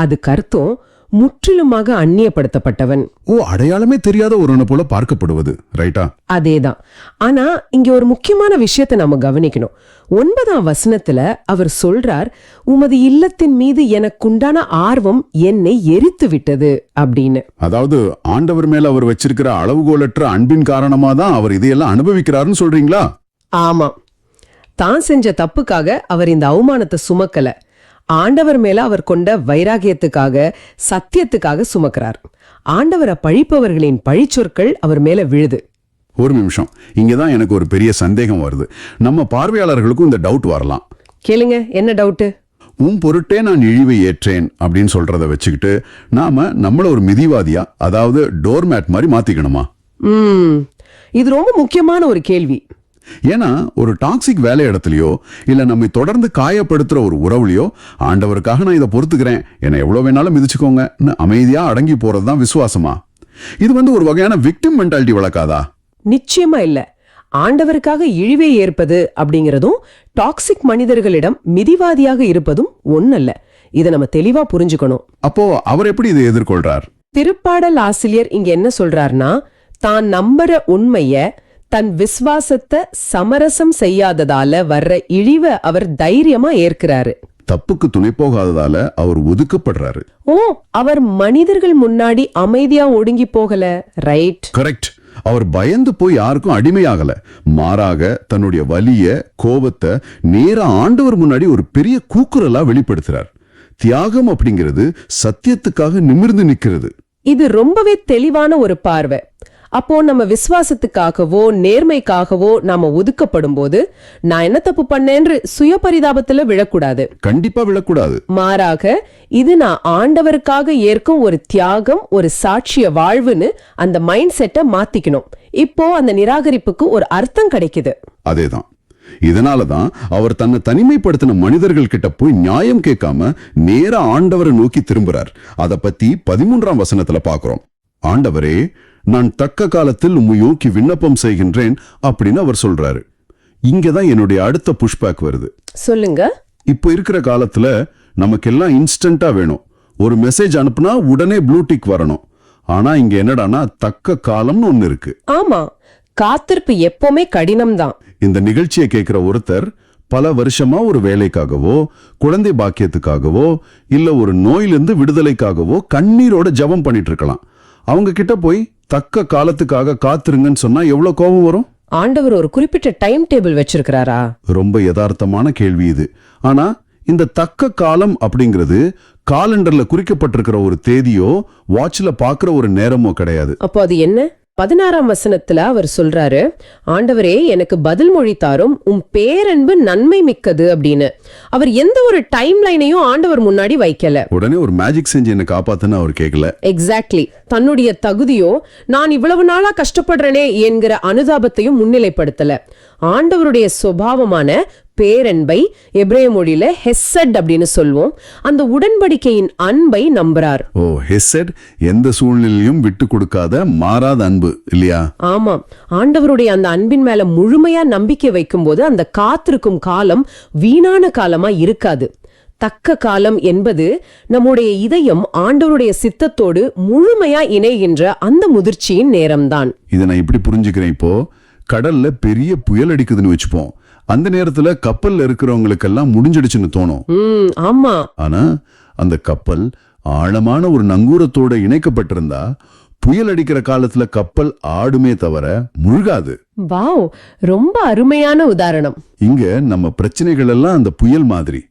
அது கருத்தும் முற்றிலுமாக அந்நியப்படுத்தப்பட்டவன். ஓ, அடையாளமே தெரியாத ஒருவனை போல பார்க்கப்படுவது. ரைட்டா? அதேதான். ஆனா இங்க ஒரு முக்கியமான விஷயத்தை நாம கவனிக்கணும். 9ஆம் வசனத்துல அவர் சொல்றார், உமது இல்லத்தின் மீது எனக்குண்டான ஆர்வம் என்னை எரித்து விட்டது அப்படின்னு. அதாவது ஆண்டவர் மேல அவர் வச்சிருக்கிற அளவுகோலற்ற அன்பின் காரணமா தான் அவர் இதையெல்லாம் அனுபவிக்கிறாருன்னு சொல்றீங்களா? ஆமா, தான் செஞ்ச தப்புக்காக அவர் இந்த அவமானத்தை சுமக்கல. ஆண்டவர் மேல அவர் கொண்ட வைராகியத்துக்காக, சத்தியத்துக்காக சுமக்கிறார். ஆண்டவரை பழிப்பவர்களின் பழிச்சொற்கள் அவர் மேல விழுது. ஒரு நிமிஷம், இங்கதான் எனக்கு ஒரு பெரிய சந்தேகம் வருது. நம்ம பார்வையாளர்களுக்கும் இந்த டவுட் வரலாம். கேளுங்க, என்ன டவுட்டு? உன் பொருட்டே நான் இழிவை ஏற்றேன் அப்படின்னு சொல்றத வச்சுக்கிட்டு நாம நம்மள ஒரு மிதிவாதியா, அதாவது டோர்மேட் மாதிரி மாத்திக்கணுமா? இது ரொம்ப முக்கியமான ஒரு கேள்வி. ஏன்னா ஒரு டாக்ஸிக் வேலை இடத்துலயோ இல்ல நம்மை தொடர்ந்து காயப்படுத்துற ஒரு உறவுலையோ ஆண்டவருக்காக நான் இதை பொறுத்துக்கிறேன், என்னை எவ்வளவு வேணாலும் மிதிச்சுக்கோங்க அமைதியா அடங்கி போறதுதான் விசுவாசமா? இது ஒரு வகையான விக்டிம் மென்டாலிட்டி வளர்க்காதா? நிச்சயமா இல்ல. ஆண்டவருக்காக இழிவை ஏற்பது அப்படிங்கிறதும் டாக்ஸிக் மனிதர்களிடம் மிதிவாதியாக இருப்பதும் ஒன்னல்ல. இதை நம்ம தெளிவா புரிஞ்சுக்கணும். அப்போ அவர் எப்படி இதை எதிர்கொள்றார்? திருப்பாடல் ஆசிரியர் இங்க என்ன சொல்றாருன்னா, தான் நம்புற உண்மைய, தன் விசுவாசத்தை சமரசம் செய்யாததால வர்ற இழிவை அவர் தைரியமா ஏற்கிறாரு. தப்புக்கு துணை போகாததால அவர் ஒதுக்கப்படுறாரு. ஓ, அவர் மனிதர்கள் முன்னாடி அமைதியா ஒடுங்கி போகல. Right, correct. அவர் பயந்து போய் யாருக்கும் அடிமையாகல. மாறாக தன்னுடைய வலிய, கோபத்தை நேரா ஆண்டவர் முன்னாடி ஒரு பெரிய கூக்குரலா வெளிப்படுத்துறார். தியாகம் அப்படிங்கிறது சத்தியத்துக்காக நிமிர்ந்து நிக்கிறது. இது ரொம்பவே தெளிவான ஒரு பார்வை. அப்போ நம்ம விசுவாசத்துக்காகவோ நேர்மைக்காகவோ நாம ஒதுக்கப்படும் போது நான் என்ன தப்பு பண்ணேன்னு சுய பரிதாபத்துல விழக்கூடாது. கண்டிப்பா விழக்கூடாது. மாறாக இது நான் ஆண்டவருக்காக ஏற்கும் ஒரு தியாகம், ஒரு சாட்சிய வாழ்வுன்னு அந்த மைண்ட் செட்டை மாத்திக்கணும். இப்போ அந்த நிராகரிப்புக்கு ஒரு அர்த்தம் கிடைக்குது. அதேதான். இதனாலதான் அவர் தன்னை தனிமைப்படுத்தின மனிதர்கள் கிட்ட போய் நியாயம் கேட்காம நேரா ஆண்டவரை நோக்கி திரும்புறார். அத பத்தி 13ஆம் வசனத்துல பாக்குறோம். ஆண்டவரே, நான் தக்க காலத்தில் உம்மை நோக்கி விண்ணப்பம் செய்கின்றேன் அப்படின்னு அவர் சொல்றாரு. இங்கதான் என்னுடைய அடுத்த புஷ்பேக் வருது. சொல்லுங்க. இப்ப இருக்கிற காலத்துல நமக்கெல்லாம் இன்ஸ்டன்டா வேணும். ஒரு மெசேஜ் அனுப்புனா உடனே ப்ளூ டிக் வரணும். ஆனா இங்க என்னடானா தக்க காலம்னு ஒண்ணு இருக்கு. ஆமா, காத்திருப்பு எப்பவுமே கடினம்தான். இந்த நிகழ்ச்சியை கேட்கிற ஒருத்தர் பல வருஷமா ஒரு வேலைக்காகவோ, குழந்தை பாக்கியத்துக்காகவோ, இல்ல ஒரு நோயிலிருந்து விடுதலைக்காகவோ கண்ணீரோட ஜெபம் பண்ணிட்டு இருக்கலாம். அவங்க கிட்ட போய் தக்க காலத்துக்காக காத்திருங்கன்னு சொன்னா எவ்வளவு கோபம் வரும்? ஆண்டவர் ஒரு குறிப்பிட்ட டைம் டேபிள் வச்சிருக்கிறாரா? ரொம்ப யதார்த்தமான கேள்வி இது. ஆனா இந்த தக்க காலம் அப்படிங்கிறது காலண்டர்ல குறிக்கப்பட்டிருக்கிற ஒரு தேதியோ வாட்ச்ல பாக்குற ஒரு நேரமோ கிடையாது. அப்போ அது என்ன? 16ஆம் வசனத்துல அவர் சொல்றாரு, ஆண்டவரே எனக்கு பதில் மொழி தாரும், உம் பேரன்பு நன்மை மிக்கது அப்படின்னு. அவர் எந்த ஒரு டைம் லைனையும் ஆண்டவர் முன்னாடி வைக்கல. உடனே ஒரு மேஜிக் செஞ்சு என்ன காப்பாத்துன்னு அவர் கேட்கல. எக்ஸாக்ட்லி. தன்னுடைய தகுதியோ, நான் இவ்வளவு நாளா கஷ்டப்படுறேனே என்கிற அனுதாபத்தையும் முன்னிலைப்படுத்தல. ஆண்டவருடைய சுபாவமான பேரன்பை எபிரேய மொழியில ஹெசட் அப்படின்னு சொல்வோம். அந்த உடன்படிக்கையின் அன்பை நம்புறார். ஓ, ஹெசட் எந்த சூழ்நிலையும் விட்டு கொடுக்காத மாறாத அன்பு இல்லையா? ஆமாம். ஆண்டவருடைய அந்த அன்பின் மேல முழுமையா நம்பிக்கை வைக்கும் போது அந்த காத்திருக்கும் காலம் வீணான காலமா இருக்காது. தக்க காலம் என்பது நம்முடைய இதயம் ஆண்டவருடைய சித்தத்தோடு முழுமையா இணைகின்ற அந்த முதிர்ச்சியின் நேரம்தான். இதை நான் இப்படி புரிஞ்சுக்கிறேன். இப்போ கடல்ல பெரிய புயல் அடிக்குதுன்னு வச்சுப்போம். அந்த நேரத்துல கப்பல்ல இருக்கிறவங்களுக்கெல்லாம் முடிஞ்சிடுச்சுன்னு தோணும். ஆமா. ஆனா அந்த கப்பல் ஆழமான ஒரு நங்கூரத்தோட இணைக்கப்பட்டிருந்தா புயல் அடிக்கிற காலத்துல கப்பல் ஆடுமே தவிர முழுகாது. வாவ், ரொம்ப அருமையான உதாரணம். இங்க நம்ம பிரச்சனைகள் எல்லாம் அந்த புயல் மாதிரி.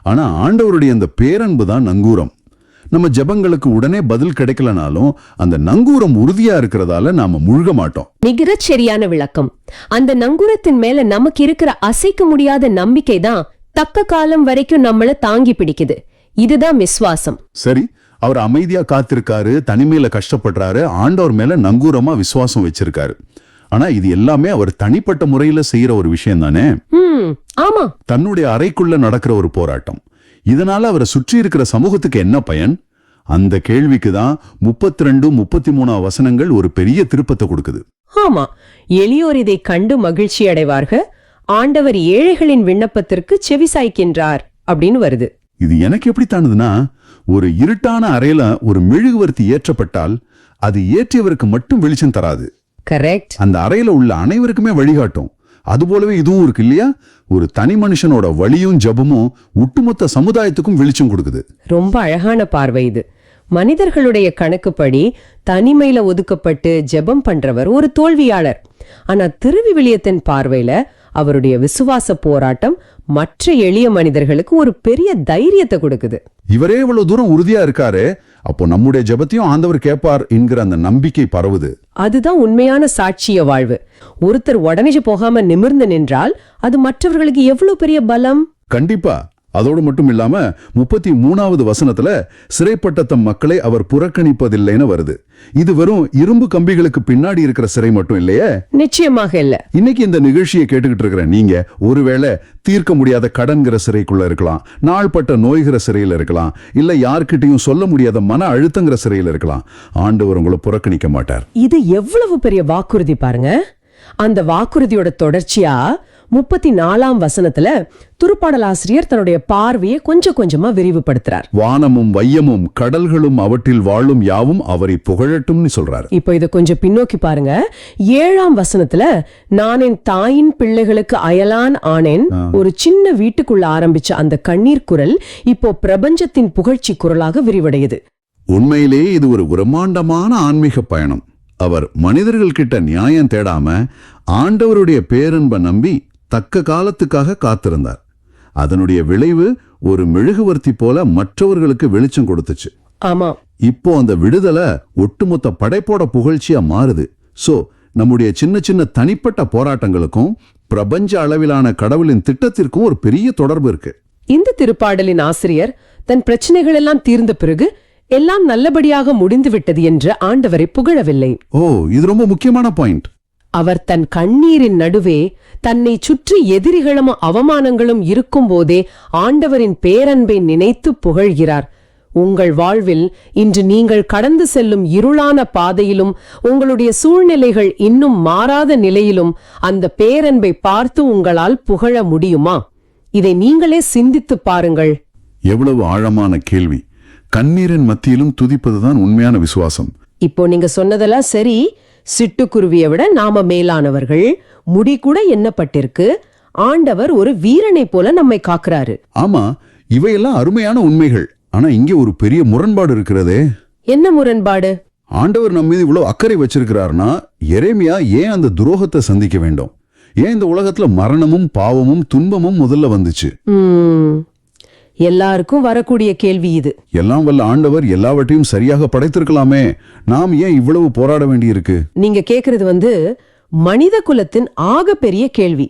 ஆனா ஆண்டவருடைய அந்த பேரன்பு தான் நங்கூரம். நம்ம ஜெபங்களுக்கு உடனே பதில் கிடைக்கலனாலும் அந்த நங்கூரம் உறுதியா இருக்கிறதால நாம முழுக மாட்டோம். மிகச் சரியான விளக்கம். அந்த நங்கூரத்தின் மேல நமக்கு இருக்கிற அசைக்க முடியாத நம்பிக்கை தான் தக்க காலம் வரைக்கும் நம்மள தாங்கி பிடிக்குது. இதுதான் விசுவாசம். சரி, அவர் அமைதியா காத்திருக்காரு, தனிமையில கஷ்டப்படுறாரு, ஆண்டவர் மேல நங்கூரமா விசுவாசம் வச்சிருக்காரு. ஆனா இது எல்லாமே அவர் தனிப்பட்ட முறையில செய்யற ஒரு விஷயம் தானே. ஆமா. தன்னுடைய அறைக்குள்ள நடக்கிற ஒரு போராட்டம். இதனால அவரை சுற்றி இருக்கிற சமூகத்துக்கு என்ன பயன்? அந்த கேள்விக்கு தான் 32, 33 வசனங்கள் ஒரு பெரிய திருப்பத்தை கொடுக்குது. ஆமா, எளியோர் இதை கண்டு மகிழ்ச்சி அடைவார்கள், ஆண்டவர் ஏழைகளின் விண்ணப்பத்திற்கு செவிசாய்க்கின்றார் அப்படின்னு வருது. இது எனக்கு எப்படி தானுதுன்னா, ஒரு இருட்டான அறையில ஒரு மெழுகுவர்த்தி ஏற்றப்பட்டால் அது ஏற்றியவருக்கு மட்டும் வெளிச்சம் தராது, கரெக்ட், அந்த அறையில உள்ள அனைவருக்குமே வழிகாட்டும். அதுபோலவே இதுவும் இருக்கு இல்லையா? ஒரு தனி மனுஷனோட வலியும் ஜபமும் ஒட்டுமொத்த சமுதாயத்துக்கும் வெளிச்சம் கொடுக்குது. ரொம்ப அழகான பார்வை இது. மனிதர்களுடைய கணக்குப்படி தனிமையில ஒதுக்கப்பட்டு ஜெபம் பண்றவர் ஒரு தோல்வியாளர். ஆனா திருவிவிலியத்தின் பார்வையில அவருடைய விசுவாச போராட்டம் மற்ற எளிய மனிதர்களுக்கு ஒரு பெரிய தைரியத்தை கொடுக்குது. இவரே இவ்வளவு தூரம் உறுதியா இருக்காரு, அப்போ நம்முடைய ஜெபத்தையும் ஆண்டவர் கேட்பார் என்கிற அந்த நம்பிக்கை பரவுது. அதுதான் உண்மையான சாட்சிய வாழ்வு. ஒருத்தர் உடனே போகாம நிமிர்ந்து நின்றால் அது மற்றவர்களுக்கு எவ்வளவு பெரிய பலம். கண்டிப்பா. அதோடு மட்டும் இல்லாம 33வது வசனத்துல சிறைப்பட்ட தம் மக்களை அவர் புறக்கணிப்பதில்லைன்னு வருது. இது வெறும் இரும்பு கம்பிகளுக்கு பின்னாடி இருக்கிற சிறை மட்டும் இல்லையே. நிச்சயமாக இல்ல. இன்னைக்கு இந்த நிகழ்ச்சியை கேட்டுக்கிட்டு இருக்கிற நீங்க ஒருவேளை தீர்க்க முடியாத கடன்கிற சிறைக்குள்ள இருக்கலாம், நாள்பட்ட நோய்கிற சிறையில இருக்கலாம், இல்ல யார்கிட்டையும் சொல்ல முடியாத மன அழுத்தங்கிற சிறையில இருக்கலாம். ஆண்டவர் உங்களை புறக்கணிக்க மாட்டார். இது எவ்வளவு பெரிய வாக்குறுதி பாருங்க. அந்த வாக்குறுதியோட தொடர்ச்சியா 34ஆம் வசனத்துல துருப்பாடலாசிரியர் தன்னுடைய பார்வையை கொஞ்சம் கொஞ்சமா விரிவுபடுத்துறார். வானமும் வையமும் கடல்களும் அவற்றில் வாழும் யாவும் அவரை புகழட்டும்னு சொல்றாரு. இப்போ இத கொஞ்சம் பின்னோக்கி பாருங்க. 7ஆம் வசனத்துல நான் என் தாயின் பிள்ளைகளுக்கு அயலான் ஆனேன், ஒரு சின்ன வீட்டுக்குள்ள ஆரம்பிச்ச அந்த கண்ணீர் குரல் இப்போ பிரபஞ்சத்தின் புகழ்ச்சி குரலாக விரிவடையுது. உண்மையிலேயே இது ஒரு பிரம்மாண்டமான ஆன்மீக பயணம். அவர் மனிதர்கள் கிட்ட நியாயம் தேடாம ஆண்டவருடைய பேரன்பை நம்பி தக்க காலத்துக்காக காத்திருந்தார். அதனுடைய விளைவு ஒரு மெழுகுவர்த்தி போல மற்றவர்களுக்கு வெளிச்சம் கொடுத்துச்சு. ஆமா, இப்போ அந்த விடுதலை ஒட்டுமொத்த படைப்போட புகழ்ச்சியா மாறுது. சோ நம்முடைய சின்ன சின்ன தனிப்பட்ட போராட்டங்களுக்கும் பிரபஞ்ச அளவிலான கடவுளின் திட்டத்திற்கும் ஒரு பெரிய தொடர்பு இருக்கு. இந்த திருப்பாடலின் ஆசிரியர் தன் பிரச்சனைகள் எல்லாம் தீர்ந்த பிறகு எல்லாம் நல்லபடியாக முடிந்து விட்டது என்று ஆண்டவரை புகழவில்லை. ஓ, இது ரொம்ப முக்கியமான பாயிண்ட். அவர் தன் கண்ணீரின் நடுவே தன்னை சுற்றி எதிரிகளும் அவமானங்களும் இருக்கும் போதே ஆண்டவரின் பேரன்பை நினைத்து புகழ்கிறார். உங்கள் வாழ்வில் இன்று நீங்கள் கடந்து செல்லும் இருளான பாதையிலும் உங்களுடைய சூழ்நிலைகள் இன்னும் மாறாத நிலையிலும் அந்த பேரன்பை பார்த்து உங்களால் புகழ முடியுமா? இதை நீங்களே சிந்தித்து பாருங்கள். எவ்வளவு ஆழமான கேள்வி. கண்ணீரின் மத்தியிலும் துதிப்பதுதான் உண்மையான விசுவாசம். இப்போ நீங்க சொன்னதெல்லாம் சரி. சிட்டுக்குருவியை விட நாம மேலானவர்கள், முடி கூட எண்ணப்பட்டிருக்கு, ஆண்டவர் ஒரு வீரனை போல நம்மை காக்குறாரு. ஆமா, இவையெல்லாம் அருமையான உண்மைகள். ஆனா இங்கே ஒரு பெரிய முரண்பாடு இருக்கிறதே. என்ன முரண்பாடு? ஆண்டவர் நம்ம மீது இவ்வளவு அக்கறை வச்சிருக்கிறார்னா எரேமியா ஏன் அந்த துரோகத்தை சந்திக்க வேண்டும்? ஏன் இந்த உலகத்துல மரணமும் பாவமும் துன்பமும் முதல்ல வந்துச்சு? எல்லாருக்கும் வரக்கூடிய கேள்வி இது. எல்லாம் வல்ல ஆண்டவர் எல்லாவற்றையும் சரியாக படைத்திருக்கலாமே, நாம் ஏன் இவ்வளவு போராட வேண்டியிருக்கு? நீங்க கேக்குறது மனித குலத்தின் ஆக பெரிய கேள்வி.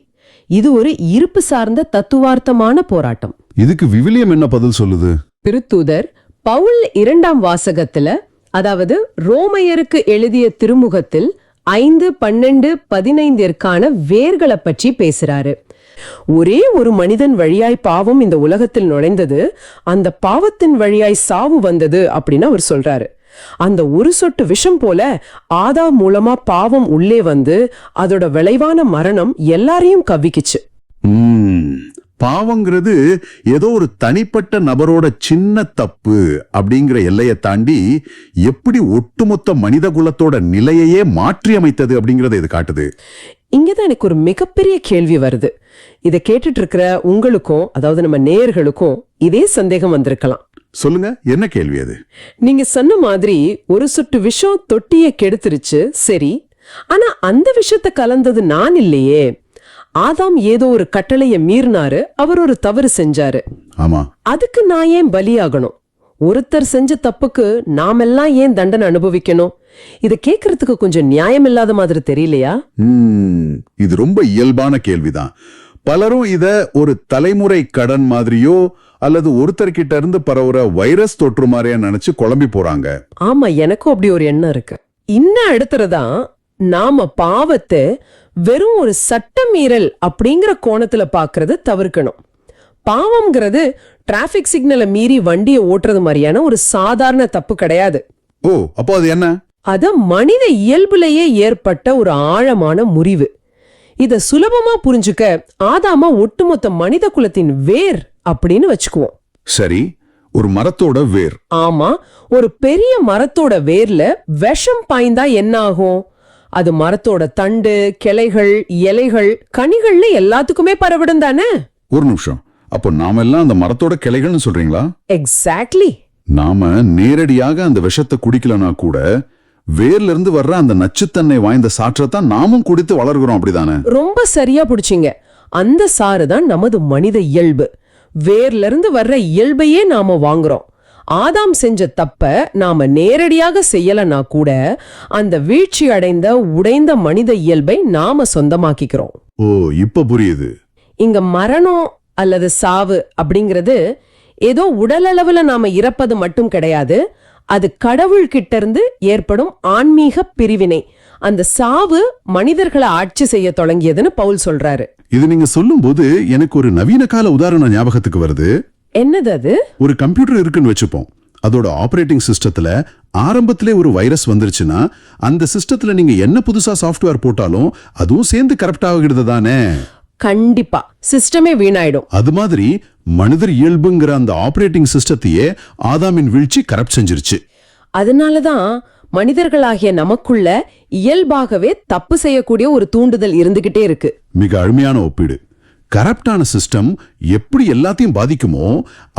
இது ஒரு இருப்பு சார்ந்த தத்துவார்த்தமான போராட்டம். இதுக்கு விவிலியம் என்ன பதில் சொல்லுது? திருத்தூதர் பவுல் 2ஆம் வாசகத்துல, அதாவது ரோமையருக்கு எழுதிய திருமுகத்தில் 5, 12, 15 வேர்களை பற்றி பேசுறாரு. ஒரே ஒரு மனிதன் வழியாய் பாவம் இந்த உலகத்தில் நுழைந்தது, அந்த பாவத்தின் வழியாய் சாவு வந்தது அப்படின்னு அவர் சொல்றாரு. அந்த ஒரு சொட்டு விஷம் போல ஆதாம் மூலமா பாவம் உள்ளே வந்து அதோட விளைவான மரணம் எல்லாரையும் கவ்விக்குச்சு. பாவங்கிறது ஏதோ ஒரு தனிப்பட்ட நபரோட சின்ன தப்பு அப்படிங்கிற எல்லையை தாண்டி எப்படி ஒட்டுமொத்த மனித குலத்தோட நிலையையே மாற்றி அமைத்தது அப்படிங்கறத இது காட்டுது. இங்கதான் எனக்கு ஒரு மிகப்பெரிய கேள்வி வருது. இதை கேட்டுட்டு இருக்கிற உங்களுக்கும், அதாவது நம்ம நேயர்களுக்கும் இதே சந்தேகம் வந்திருக்கலாம். சொல்லுங்க, என்ன கேள்வி அது? நீங்க சொன்ன மாதிரி ஒரு சொட்டு விஷம் தொட்டியை கெடுத்துருச்சு, சரி. ஆனா அந்த விஷத்தை கலந்தது நான் இல்லையே. ஆதாம் ஏதோ ஒரு கட்டளைய மீறினாரு, அவர் ஒரு தவறு செஞ்சாரு. ஆமா, அதுக்கு நான் ஏன் பலியாகணும்? ஒருத்தர் செஞ்ச தப்புக்கு நாமெல்லாம் ஏன் தண்டனை அனுபவிக்கணும்? இத கேக்குறதுக்கு கொஞ்சம் நியாயம் இல்லாத மாதிரி தெரியலையா? இது ரொம்ப இயல்பான கேள்விதான். பலரும் இத ஒரு தலைமுறை கடன் மாதிரியோ அல்லது ஒருத்தர்கிட்ட இருந்து பரவுற வைரஸ் தொற்று மாதிரியா நினைச்சு குழம்பி போறாங்க. ஆமா, எனக்கும் அப்படி ஒரு எண்ணம் இருக்கு. இன்னும் அடுத்துறதான் நாம பாவத்தை வெறும் ஒரு சட்டமீறல் அப்படிங்கிற கோணத்துல பாக்குறது தவிர்க்கணும். பாவம்ங்கிறது டிராபிக் சிக்னலை மீறி வண்டியை ஓட்டுறது மாதிரியான ஒரு சாதாரண தப்பு கிடையாது. ஓ, அப்போ அது என்ன? அது மனித இயல்புலேயே ஏற்பட்ட ஒரு ஆழமான முறிவு. இத சுலபமா புரிஞ்சுக்க ஆதாம ஒட்டுமொத்த மனித குலத்தின் வேர் அப்படின்னு வச்சுக்குவோம். சரி, ஒரு மரத்தோட வேர். ஆமா, ஒரு பெரிய மரத்தோட வேர்ல விஷம் பாய்ந்தா என்ன ஆகும்? அது மரத்தோட தண்டு, கிளைகள், இலைகள், கனிகள்னு எல்லாத்துக்குமே பரவிடும் தானே? ஒரு நிமிஷம், அப்போ நாம எல்லாம் அந்த மரத்தோட கிளைகள்னு சொல்றீங்களா? எக்ஸாக்ட்லி. நாம நேரடியாக அந்த விஷத்தை குடிக்கலனா கூட வேர்ல இருந்து வர்ற அந்த நச்சுத்தன்மை வாய்ந்த சாற்றத்தான் நாமும் குடித்து வளர்கிறோம், அப்படிதானே? ரொம்ப சரியா புடிச்சீங்க. அந்த சாறு தான் நமது மனித இயல்பு. வேர்ல இருந்து வர்ற இயல்பையே நாம வாங்குறோம். ஆதாம் செஞ்ச தப்ப நாம நேரடியாக செய்யலனா கூட அந்த வீழ்ச்சி அடைந்த உடைந்த மனித இயல்பை நாம சொந்தமாக்கிக்கிறோம். ஓ, இப்ப புரியுது. இங்க மரணம் அல்லது சாவு அப்படிங்கிறது ஏதோ உடல் அளவுல நாம இறப்பது மட்டும் கிடையாது. அது கடவுள் கிட்ட இருந்து ஏற்படும் ஆன்மீக பிரிவினை. அந்த சாவு மனிதர்களை ஆட்சி செய்ய தொடங்கியதுன்னு பவுல் சொல்றாரு. இது நீங்க சொல்லும் போது எனக்கு ஒரு நவீன கால உதாரணம் ஞாபகத்துக்கு வருது. என்னது அது? ஒரு கம்ப்யூட்டர் இருக்குன்னு வச்சுப்போம். அதோட ஆபரேட்டிங் சிஸ்டத்துல ஆரம்பத்திலே ஒரு வைரஸ் வந்துருச்சுன்னா அந்த சிஸ்டத்துல நீங்க என்ன புதுசா சாஃப்ட்வேர் போட்டாலும் அதுவும் சேர்ந்து கரெக்ட் ஆகிடுது தானே? கண்டிப்பா, சிஸ்டமே வீணாயிடும். அது மாதிரி மனிதர் இயல்புங்கிற அந்த ஆபரேட்டிங் சிஸ்டத்தையே ஆதாமின் வீழ்ச்சி கரப்ட் செஞ்சிருச்சு. அதனாலதான் மனிதர்களாகிய நமக்குள்ள இயல்பாகவே தப்பு செய்யக்கூடிய ஒரு தூண்டுதல் இருந்துகிட்டே இருக்கு. மிக அருமையான ஒப்பீடு. கரப்டான சிஸ்டம் எப்படி எல்லாத்தையும் பாதிக்குமோ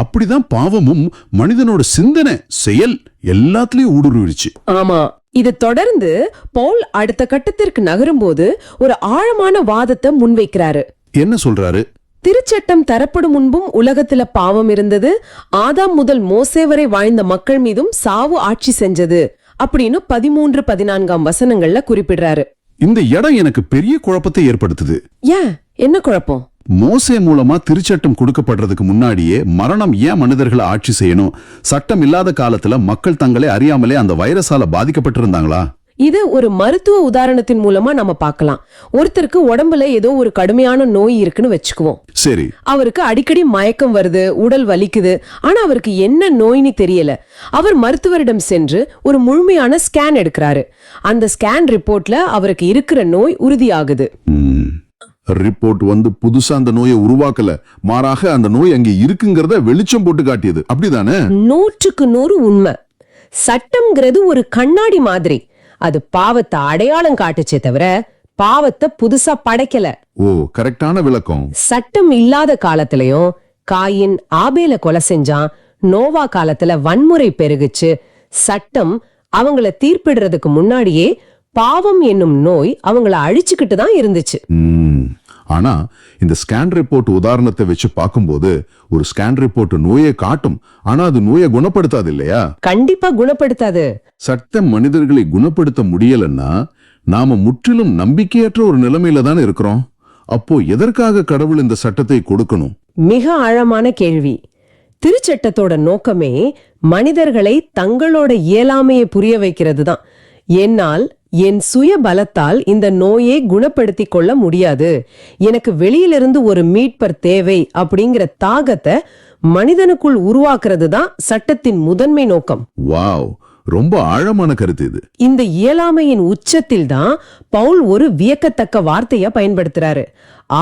அப்படிதான் பாவமும் மனிதனோட சிந்தனை, செயல் எல்லாத்துலயும் ஊடுருவிடுச்சு. ஆமா, இது தொடர்ந்து பவுல் அடுத்த கட்டத்திற்கு நகரும்போது ஒரு ஆழமான வாதத்தை முன்வைக்கிறாரு. என்ன சொல்றாரு? திருச்சட்டம் தரப்படும் முன்பும் உலகத்துல பாவம் இருந்தது, ஆதாம் முதல் மோசே வரை வாழ்ந்த மக்கள் மீதும் சாவு ஆட்சி செஞ்சது அப்படின்னு 13-14 வசனங்கள்ல குறிப்பிடுறாரு. இந்த இடம் எனக்கு பெரிய குழப்பத்தை ஏற்படுத்துது. ஏன், என்ன குழப்பம்? மோசே மூலமா திருச்சட்டம் கொடுக்கப்படுறதுக்கு முன்னாடியே மரணம் ஏன் மனிதர்களை ஆட்சி செய்யணும்? சட்டம் இல்லாத காலத்துல மக்கள் தங்களை அறியாமலே அந்த வைரஸால பாதிக்கப்பட்டிருந்தாங்களா? இது ஒரு மருத்துவ உதாரணத்தின் மூலமா நம்ம பார்க்கலாம். ஒருத்தருக்கு உடம்புல ஏதோ ஒரு கடுமையான நோய் இருக்குன்னு வச்சுக்குவோம். சரி, அவருக்கு அடிக்கடி மயக்கம் வருது, உடல் வலிக்குது, ஆனா அவருக்கு என்ன நோய்னு தெரியல. அவர் மருத்துவரிடம் சென்று ஒரு முழுமையான ஸ்கேன் எடுக்கிறாரு. அந்த ஸ்கேன் ரிப்போர்ட்ல அவருக்கு இருக்கிற நோய் உறுதியாகுது. ரிப்போர்ட் வந்து புதுசா அந்த நோயை உருவாக்கல, மாறாக அந்த நோய் அங்கே இருக்குங்கிறத வெளிச்சம் போட்டு காட்டியது, அப்படிதானே? 100% உண்மை. சட்டம்ங்கிறது ஒரு கண்ணாடி மாதிரி. அது பாவத்தை அடையாளம் காட்டுச்சே தவிர பாவத்தை புதுசா படைக்கல. ஓ, கரெக்டான விளக்கம். சட்டம் இல்லாத காலத்திலயும் காயின் ஆபேல கொலை செஞ்சான். நோவா காலத்துல வன்முறை பெருகுச்சு. சட்டம் அவங்கள தீர்ப்பிடுறதுக்கு முன்னாடியே பாவம் என்னும் நோய் அவங்கள அழிச்சுக்கிட்டு தான் இருந்துச்சு. ஆனா இந்த ஸ்கேன் ரிப்போர்ட் உதாரணத்தை வச்சு பார்க்கும்போது ஒரு ஸ்கேன் ரிப்போர்ட் நோயை காட்டும், ஆனா அது நோயை குணப்படுத்தாது இல்லையா? கண்டிப்பா குணப்படுத்தாது. சட்டம் மனிதர்களை குணப்படுத்த முடியலன்னா நாம முற்றிலும் நம்பிக்கையற்ற ஒரு நிலைமையில தானே இருக்கிறோம். அப்போ எதற்காக கடவுள் இந்த சட்டத்தை கொடுக்கணும்? மிக ஆழமான கேள்வி. திருச்சட்டத்தோட நோக்கமே மனிதர்களை தங்களோட இயலாமையை புரிய வைக்கிறது தான். என்னால் என் சுய பலத்தால் இந்த நோயை குணப்படுத்தி கொள்ள முடியாது, எனக்கு வெளியிலிருந்து ஒரு மீட்பர் தேவை அப்படிங்கிற தாகத்தை மனிதனுக்குள் உருவாக்குறது தான் சட்டத்தின் முதன்மை நோக்கம். வாவ், ரொம்ப ஆழமான கருத்து இது. இந்த இயலாமையின் உச்சத்தில் தான் பவுல் ஒரு வியக்கத்தக்க வார்த்தைய பயன்படுத்துறாரு.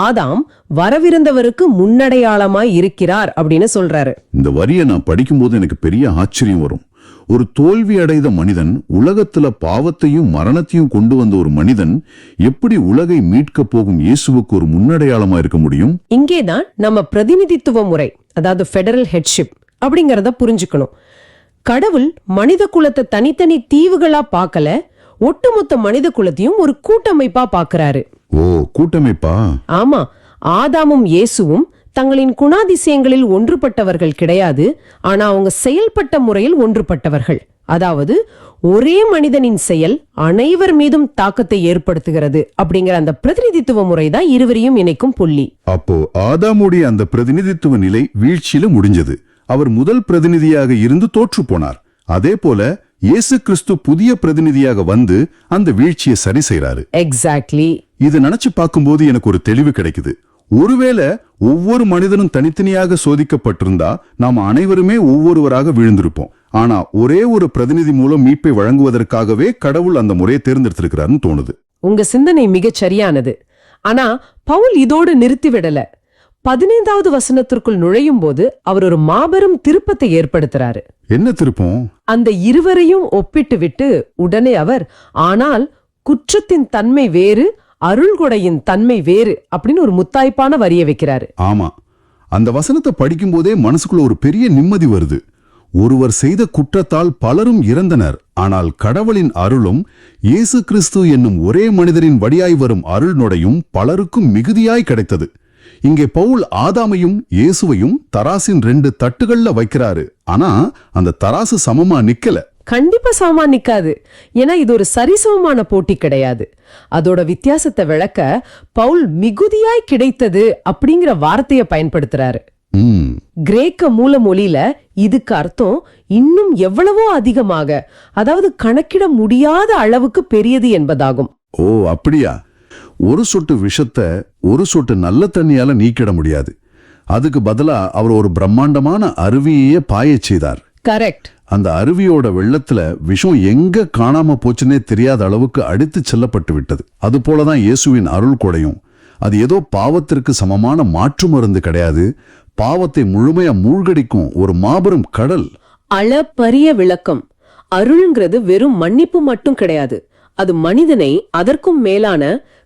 ஆதாம் வரவிருந்தவருக்கு முன்னடையாளமாய் இருக்கிறார் அப்படின்னு சொல்றாரு. இந்த வரியை நான் படிக்கும்போது எனக்கு பெரிய ஆச்சரியம் வரும். ஒரு தோல்வி அடைந்த மனிதன், உலகத்துல பாவத்தையும் மரணத்தையும் கொண்டு வந்த ஒரு மனிதன் எப்படி உலகை மீட்க போகும் இயேசுவுக்கு ஒரு முன்னடையாளமா இருக்க முடியும்? இங்கேதான் நம்ம பிரதிநிதித்துவ முறை, அதாவது ஃபெடரல் ஹெட்ஷிப் அப்படிங்கறத புரிஞ்சுக்கணும். கடவுள் மனித குலத்தை தனித்தனி தீவுகளா பார்க்கல, ஒட்டுமொத்த மனித குலத்தையும் ஒரு கூட்டமைப்பா பார்க்கறாரு. ஓ, கூட்டமைப்பா? ஆமா, ஆதாமும் இயேசுவும் தங்களின் குணாதிசயங்களில் ஒன்றுபட்டவர்கள் கிடையாது, ஆனா அவங்க செயல்பட்ட முறையில் ஒன்றுபட்டவர்கள். அதாவது ஒரே மனிதனின் செயல் அனைவர் மீதும் தாக்கத்தை ஏற்படுத்துகிறது அப்படிங்கிற அந்த பிரதிநிதித்துவ முறைதான் இருவரையும் இணைக்கும் புள்ளி. அப்போ ஆதாமுடைய அந்த பிரதிநிதித்துவ நிலை வீழ்ச்சியில முடிஞ்சது. அவர் முதல் பிரதிநிதியாக இருந்து தோற்று போனார். அதே போல இயேசு கிறிஸ்து புதிய பிரதிநிதியாக வந்து அந்த வீழ்ச்சியை சரி செய்றாரு. எக்ஸாக்ட்லி. இது நினைச்சு பார்க்கும்போது எனக்கு ஒரு தெளிவு கிடைக்குது. ஒருவேளை ஒவ்வொரு மனிதனும் தனித்தனியாக சோதிக்கப்பட்டிருந்தா நாம அனைவருமே ஒவ்வொருவராக விழுந்திருப்போம். ஆனா ஒரே ஒரு பிரதிநிதி மூலம் மீட்பை வழங்குவதற்காகவே கடவுள் அந்த முறையை தேர்ந்தெடுத்திருக்கிறாருன்னு தோணுது. உங்க சிந்தனை மிகச் சரியானது. ஆனா பவுல் இதோடு நிறுத்திவிடல. 15வது வசனத்திற்குள் நுழையும் போது அவர் ஒரு மாபெரும் திருப்பத்தை ஏற்படுத்துறாரு. என்ன திருப்பம்? அந்த இருவரையும் ஒப்பிட்டு விட்டு உடனே அவர், ஆனால் குற்றத்தின் தன்மை வேறு, அருள்கொடையின் தன்மை வேறு அப்படின்னு ஒரு முத்தாய்ப்பான வரிய வைக்கிறாரு. ஆமா, அந்த வசனத்தை படிக்கும் போதே மனசுக்குள்ள ஒரு பெரிய நிம்மதி வருது. ஒருவர் செய்த குற்றத்தால் பலரும் இறந்தனர், ஆனால் கடவுளின் அருளும் இயேசு கிறிஸ்து என்னும் ஒரே மனிதரின் வழியாய் வரும் அருள் நொடையும் பலருக்கும் மிகுதியாய் கிடைத்தது. இங்கே பவுல் ஆதாமையும் இயேசுவையும் தராசின் 2 தட்டுகள்ல வைக்கிறாரு. ஆனா அந்த தராசு சமமா நிக்கல. கண்டிப்பா சமமா நிக்காது. ஏன்னா இது ஒரு சரிசமமான போட்டி கிடையாது. அதோட வித்தியாசத்தை விளக்க பவுல் மிகுதியாய் கிடைத்தது அப்படிங்கிற வார்த்தையை பயன்படுத்துறாரு. கிரேக்க மூல மொழியில இதுக்கு அர்த்தம் இன்னும் எவ்வளவோ அதிகமாக, அதாவது கணக்கிட முடியாத அளவுக்கு பெரியது என்பதாகும். ஓ அப்படியா? ஒரு சொட்டு விஷத்தை ஒரு சொட்டு நல்ல தண்ணியால நீக்கிட முடியாது. அதுக்கு பதிலா அவர் ஒரு பிரம்மாண்டமான அருவியையே பாயச் செய்தார். கரெக்ட். அந்த அருவியோட வெள்ளத்துல விஷம் எங்க காணாம போச்சுன்னே தெரியாத அளவுக்கு அடித்து செல்லப்பட்டு விட்டது. அது போலதான் இயேசுவின் அருள் கொடையும். அது ஏதோ பாவத்திற்கு சமமான மாற்று மருந்து கிடையாது. பாவத்தை முழுமையா மூழ்கடிக்கும் ஒரு மாபெரும் கடல். அளப்பரிய விளக்கம். அருள்ங்கிறது வெறும் மன்னிப்பு மட்டும் கிடையாது. அது மனிதனை அதற்கும் மேலான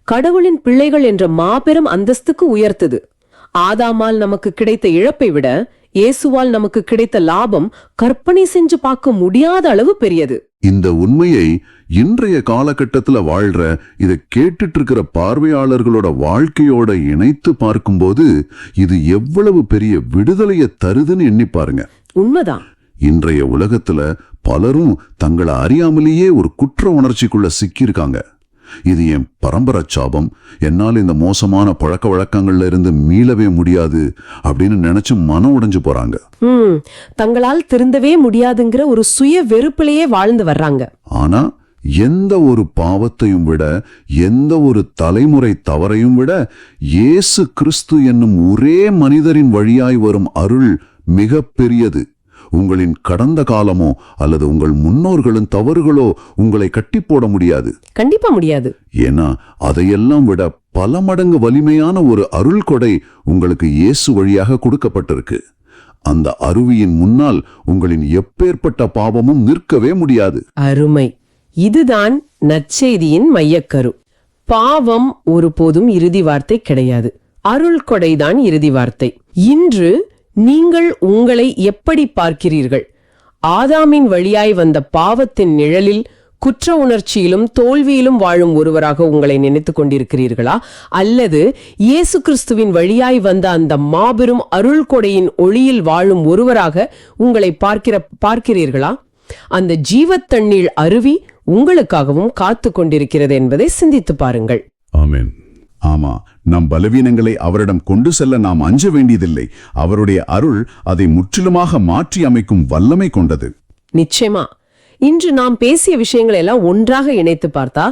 கடவுளின் பிள்ளைகள் என்ற மாபெரும் அந்தஸ்துக்கு உயர்த்துது. ஆதாமால் நமக்கு கிடைத்த இழப்பை விட இயேசுவால் நமக்கு கிடைத்த லாபம் கற்பனை செஞ்சு பார்க்க முடியாத அளவு பெரியது. இந்த உண்மையை இன்றைய காலகட்டத்துல வாழ்ற இதை கேட்டுட்டு இருக்கிற பார்வையாளர்களோட வாழ்க்கையோட இணைத்து பார்க்கும்போது இது எவ்வளவு பெரிய விடுதலையை தருதுன்னு எண்ணி பாருங்க. உண்மைதான். இன்றைய உலகத்துல பலரும் தங்களை அறியாமலேயே ஒரு குற்ற உணர்ச்சிக்குள்ள சிக்கியிருக்காங்க. இது என் பரம்பரை சாபம், என்னால் இந்த மோசமான பழக்க வழக்கங்கள்ல இருந்து மீளவே முடியாது அப்படின்னு நினைச்சு மனம் உடைஞ்சு போறாங்க. தங்களால் திருந்தவே முடியாதுங்கிற ஒரு சுய வெறுப்பிலேயே வாழ்ந்து வர்றாங்க. ஆனா எந்த ஒரு பாவத்தையும் விட, எந்த ஒரு தலைமுறை தவறையும் விட இயேசு கிறிஸ்து என்னும் ஒரே மனிதரின் வழியாய் வரும் அருள் மிக பெரியது. உங்களின் கடந்த காலமோ அல்லது உங்கள் முன்னோர்களின் தவறுகளோ உங்களை கட்டி போட முடியாது. கண்டிப்பா முடியாது. ஏன்னா அதையெல்லாம் விட பல மடங்கு வலிமையான ஒரு அருள் கொடை உங்களுக்கு இயேசு வழியாக கொடுக்கப்பட்டிருக்கு. அந்த அருவியின் முன்னால் உங்களின் எப்பேற்பட்ட பாவமும் நிற்கவே முடியாது. அருமை. இதுதான் நற்செய்தியின் மையக்கரு. பாவம் ஒருபோதும் இறுதி வார்த்தை கிடையாது. அருள் கொடைதான் இறுதி வார்த்தை. இன்று நீங்கள் உங்களை எப்படி பார்க்கிறீர்கள்? ஆதாமின் வழியாய் வந்த பாவத்தின் நிழலில் குற்ற உணர்ச்சியிலும் தோல்வியிலும் வாழும் ஒருவராக உங்களை நினைத்துக் கொண்டிருக்கிறீர்களா? அல்லது இயேசு கிறிஸ்துவின் வழியாய் வந்த அந்த மாபெரும் அருள் கொடையின் ஒளியில் வாழும் ஒருவராக உங்களை பார்க்கிறீர்களா? அந்த ஜீவத்தண்ணீர் அருவி உங்களுக்காகவும் காத்து கொண்டிருக்கிறது என்பதை சிந்தித்து பாருங்கள். ஆமென். ஆமா, நம் பலவீனங்களை அவரிடம் கொண்டு செல்ல நாம் அஞ்ச வேண்டியதில்லை. அவருடைய அருள் அதை முற்றிலுமாக மாற்றி அமைக்கும் வல்லமை கொண்டது. நிச்சயமா. இன்று நாம் பேசிய விஷயங்களை எல்லாம் ஒன்றாக இணைத்து பார்த்தா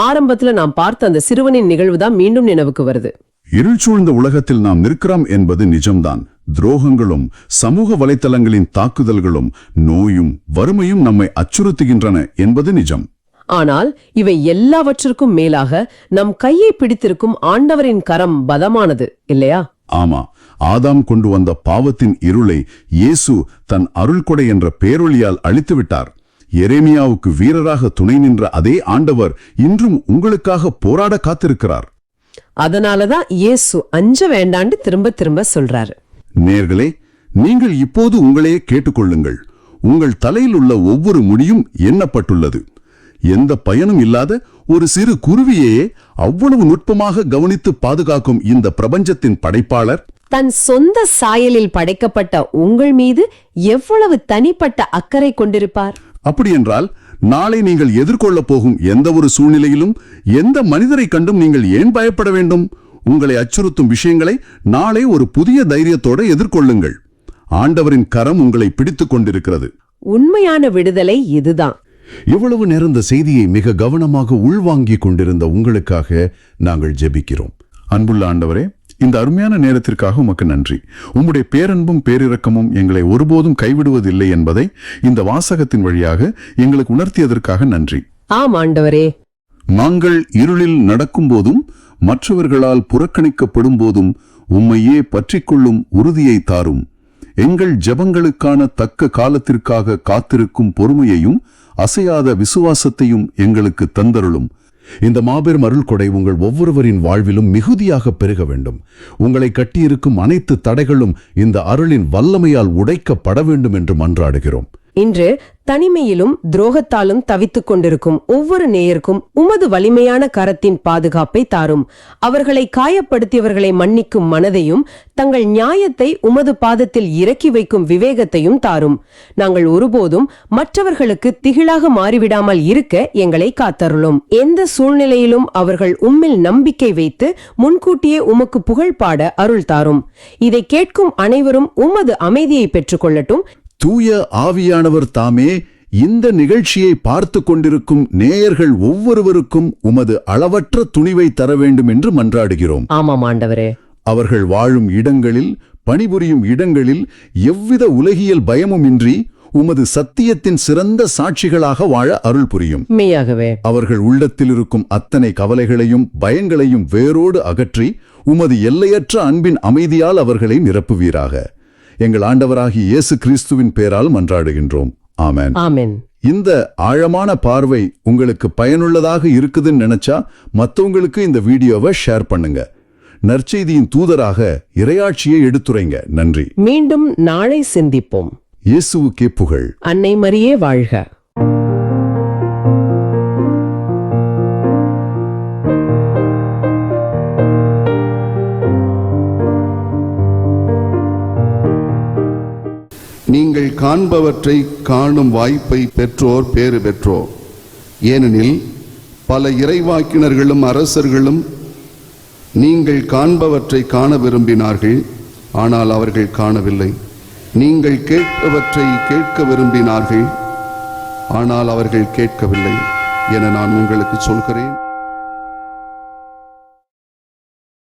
ஆரம்பத்துல நாம் பார்த்த அந்த சிறுவனின் நிகழ்வுதான் மீண்டும் நினைவுக்கு வருது. இருள் சூழ்ந்த உலகத்தில் நாம் நிற்கிறோம் என்பது நிஜம்தான். துரோகங்களும் சமூக வலைத்தளங்களின் தாக்குதல்களும் நோயும் வறுமையும் நம்மை அச்சுறுத்துகின்றன என்பது நிஜம். ஆனால் இவை எல்லாவற்றிற்கும் மேலாக நம் கையை பிடித்திருக்கும் ஆண்டவரின் கரம் பலமானது இல்லையா? ஆமா, ஆதாம் கொண்டு வந்த பாவத்தின் இருளை இயேசு தன் அருள்கொடை என்ற பேரொளியால் அழித்து விட்டார். எரேமியாவுக்கு வீரராக துணை நின்ற அதே ஆண்டவர் இன்றும் உங்களுக்காக போராட காத்திருக்கிறார். அதனாலதான் இயேசு அஞ்ச வேண்டான்னு திரும்ப திரும்ப சொல்றாரு. நேர்களே, நீங்கள் இப்போது உங்களையே கேட்டுக்கொள்ளுங்கள். உங்கள் தலையில் உள்ள ஒவ்வொரு முடியும் எண்ணப்பட்டுள்ளது. எந்த பயனும் இல்லாத ஒரு சிறு குருவியையே அவ்வளவு நுட்பமாக கவனித்து பாதுகாக்கும் இந்த பிரபஞ்சத்தின் படைப்பாளர் தன் சொந்த சாயலில் படைக்கப்பட்ட உங்கள் மீது எவ்வளவு தனிப்பட்ட அக்கறை கொண்டிருப்பார். அப்படியென்றால் நாளை நீங்கள் எதிர்கொள்ளப் போகும் எந்த ஒரு சூழ்நிலையிலும் எந்த மனிதரை கண்டும் நீங்கள் ஏன் பயப்பட வேண்டும்? உங்களை அச்சுறுத்தும் விஷயங்களை நாளை ஒரு புதிய தைரியத்தோடு எதிர்கொள்ளுங்கள். ஆண்டவரின் கரம் உங்களை பிடித்துக் கொண்டிருக்கிறது. உண்மையான விடுதலை இதுதான். இவ்வளவு நேரம் இந்த செய்தியை மிக கவனமாக உள்வாங்கிக் கொண்டிருந்த உங்களுக்காக நாங்கள் ஜெபிக்கிறோம். அன்புள்ள ஆண்டவரே, இந்த அருமையான நேரத்திற்காக உமக்கு நன்றி. உம்முடைய பேரன்பும் பேரிரக்கமும் எங்களை ஒருபோதும் கைவிடுவதில்லை என்பதை இந்த வாசகத்தின் வழியாக எங்களுக்கு உணர்த்தியதற்காக நன்றி. ஆம் ஆண்டவரே. நாங்கள் இருளில் நடக்கும் போதும் மற்றவர்களால் புறக்கணிக்கப்படும் போதும் உம்மையே பற்றிக்கொள்ளும் உறுதியை தாரும். எங்கள் ஜெபங்களுக்கான தக்க காலத்திற்காக காத்திருக்கும் பொறுமையையும் அசையாத விசுவாசத்தையும் எங்களுக்கு தந்தருளும். இந்த மாபெரும் அருள் கொடை உங்கள் ஒவ்வொருவரின் வாழ்விலும் மிகுதியாக பெருக வேண்டும். உங்களை கட்டியிருக்கும் அனைத்து தடைகளும் இந்த அருளின் வல்லமையால் உடைக்கப்பட வேண்டும் என்று மன்றாடுகிறோம். இன்று தனிமையிலும் துரோகத்தாலும் தவித்துக் கொண்டிருக்கும் ஒவ்வொரு நேயருக்கும் உமது வலிமையான கரத்தின் பாதுகாப்பை தாரும். அவர்களை காயப்படுத்தியவர்களை மன்னிக்கும் மனதையும் தங்கள் நியாயத்தை உமது பாதத்தில் இறக்கி வைக்கும் விவேகத்தையும் தாரும். நாங்கள் ஒருபோதும் மற்றவர்களுக்கு திகிலாக மாறிவிடாமல் இருக்க எங்களை காத்தருளும். எந்த சூழ்நிலையிலும் அவர்கள் உம்மில் நம்பிக்கை வைத்து முன்கூட்டியே உமக்கு புகழ் பாட அருள் தாரும். இதை கேட்கும் அனைவரும் உமது அமைதியை பெற்றுக் கொள்ளட்டும். தூய ஆவியானவர் தாமே இந்த நிகழ்ச்சியை பார்த்து கொண்டிருக்கும் நேயர்கள் ஒவ்வொருவருக்கும் உமது அளவற்ற துணிவை தர வேண்டும் என்று மன்றாடுகிறோம். ஆமாம் ஆண்டவரே. அவர்கள் வாழும் இடங்களில், பணிபுரியும் இடங்களில் எவ்வித உலகியல் பயமுமின்றி உமது சத்தியத்தின் சிறந்த சாட்சிகளாக வாழ அருள் புரியும். மெய்யாகவே. அவர்கள் உள்ளத்தில் இருக்கும் அத்தனை கவலைகளையும் பயங்களையும் வேரோடு அகற்றி உமது எல்லையற்ற அன்பின் அமைதியால் அவர்களை நிரப்புவீராக. எங்கள் ஆண்டவராகிய இயேசு கிறிஸ்துவின் பெயரால் மன்றாடுகின்றோம். ஆமென். ஆமென். இந்த ஆழமான பார்வை உங்களுக்கு பயனுள்ளதாக இருக்குதுன்னு நினைச்சா மத்தவங்களுக்கு இந்த வீடியோவை ஷேர் பண்ணுங்க. நற்செய்தியின் தூதராக இறையாட்சியை எடுத்துரைங்க. நன்றி. மீண்டும் நாளை சிந்திப்போம். இயேசுவுக்கே புகழ். அன்னை மரியே வாழ்க. நீங்கள் காண்பவற்றை காணும் வாய்ப்பை பெற்றோர் பேறு பெற்றோர். ஏனெனில் பல இறைவாக்கினர்களும் அரசர்களும் நீங்கள் காண்பவற்றை காண விரும்பினார்கள், ஆனால் அவர்கள் காணவில்லை. நீங்கள் கேட்பவற்றை கேட்க விரும்பினார்கள், ஆனால் அவர்கள் கேட்கவில்லை என நான் உங்களுக்கு சொல்கிறேன்.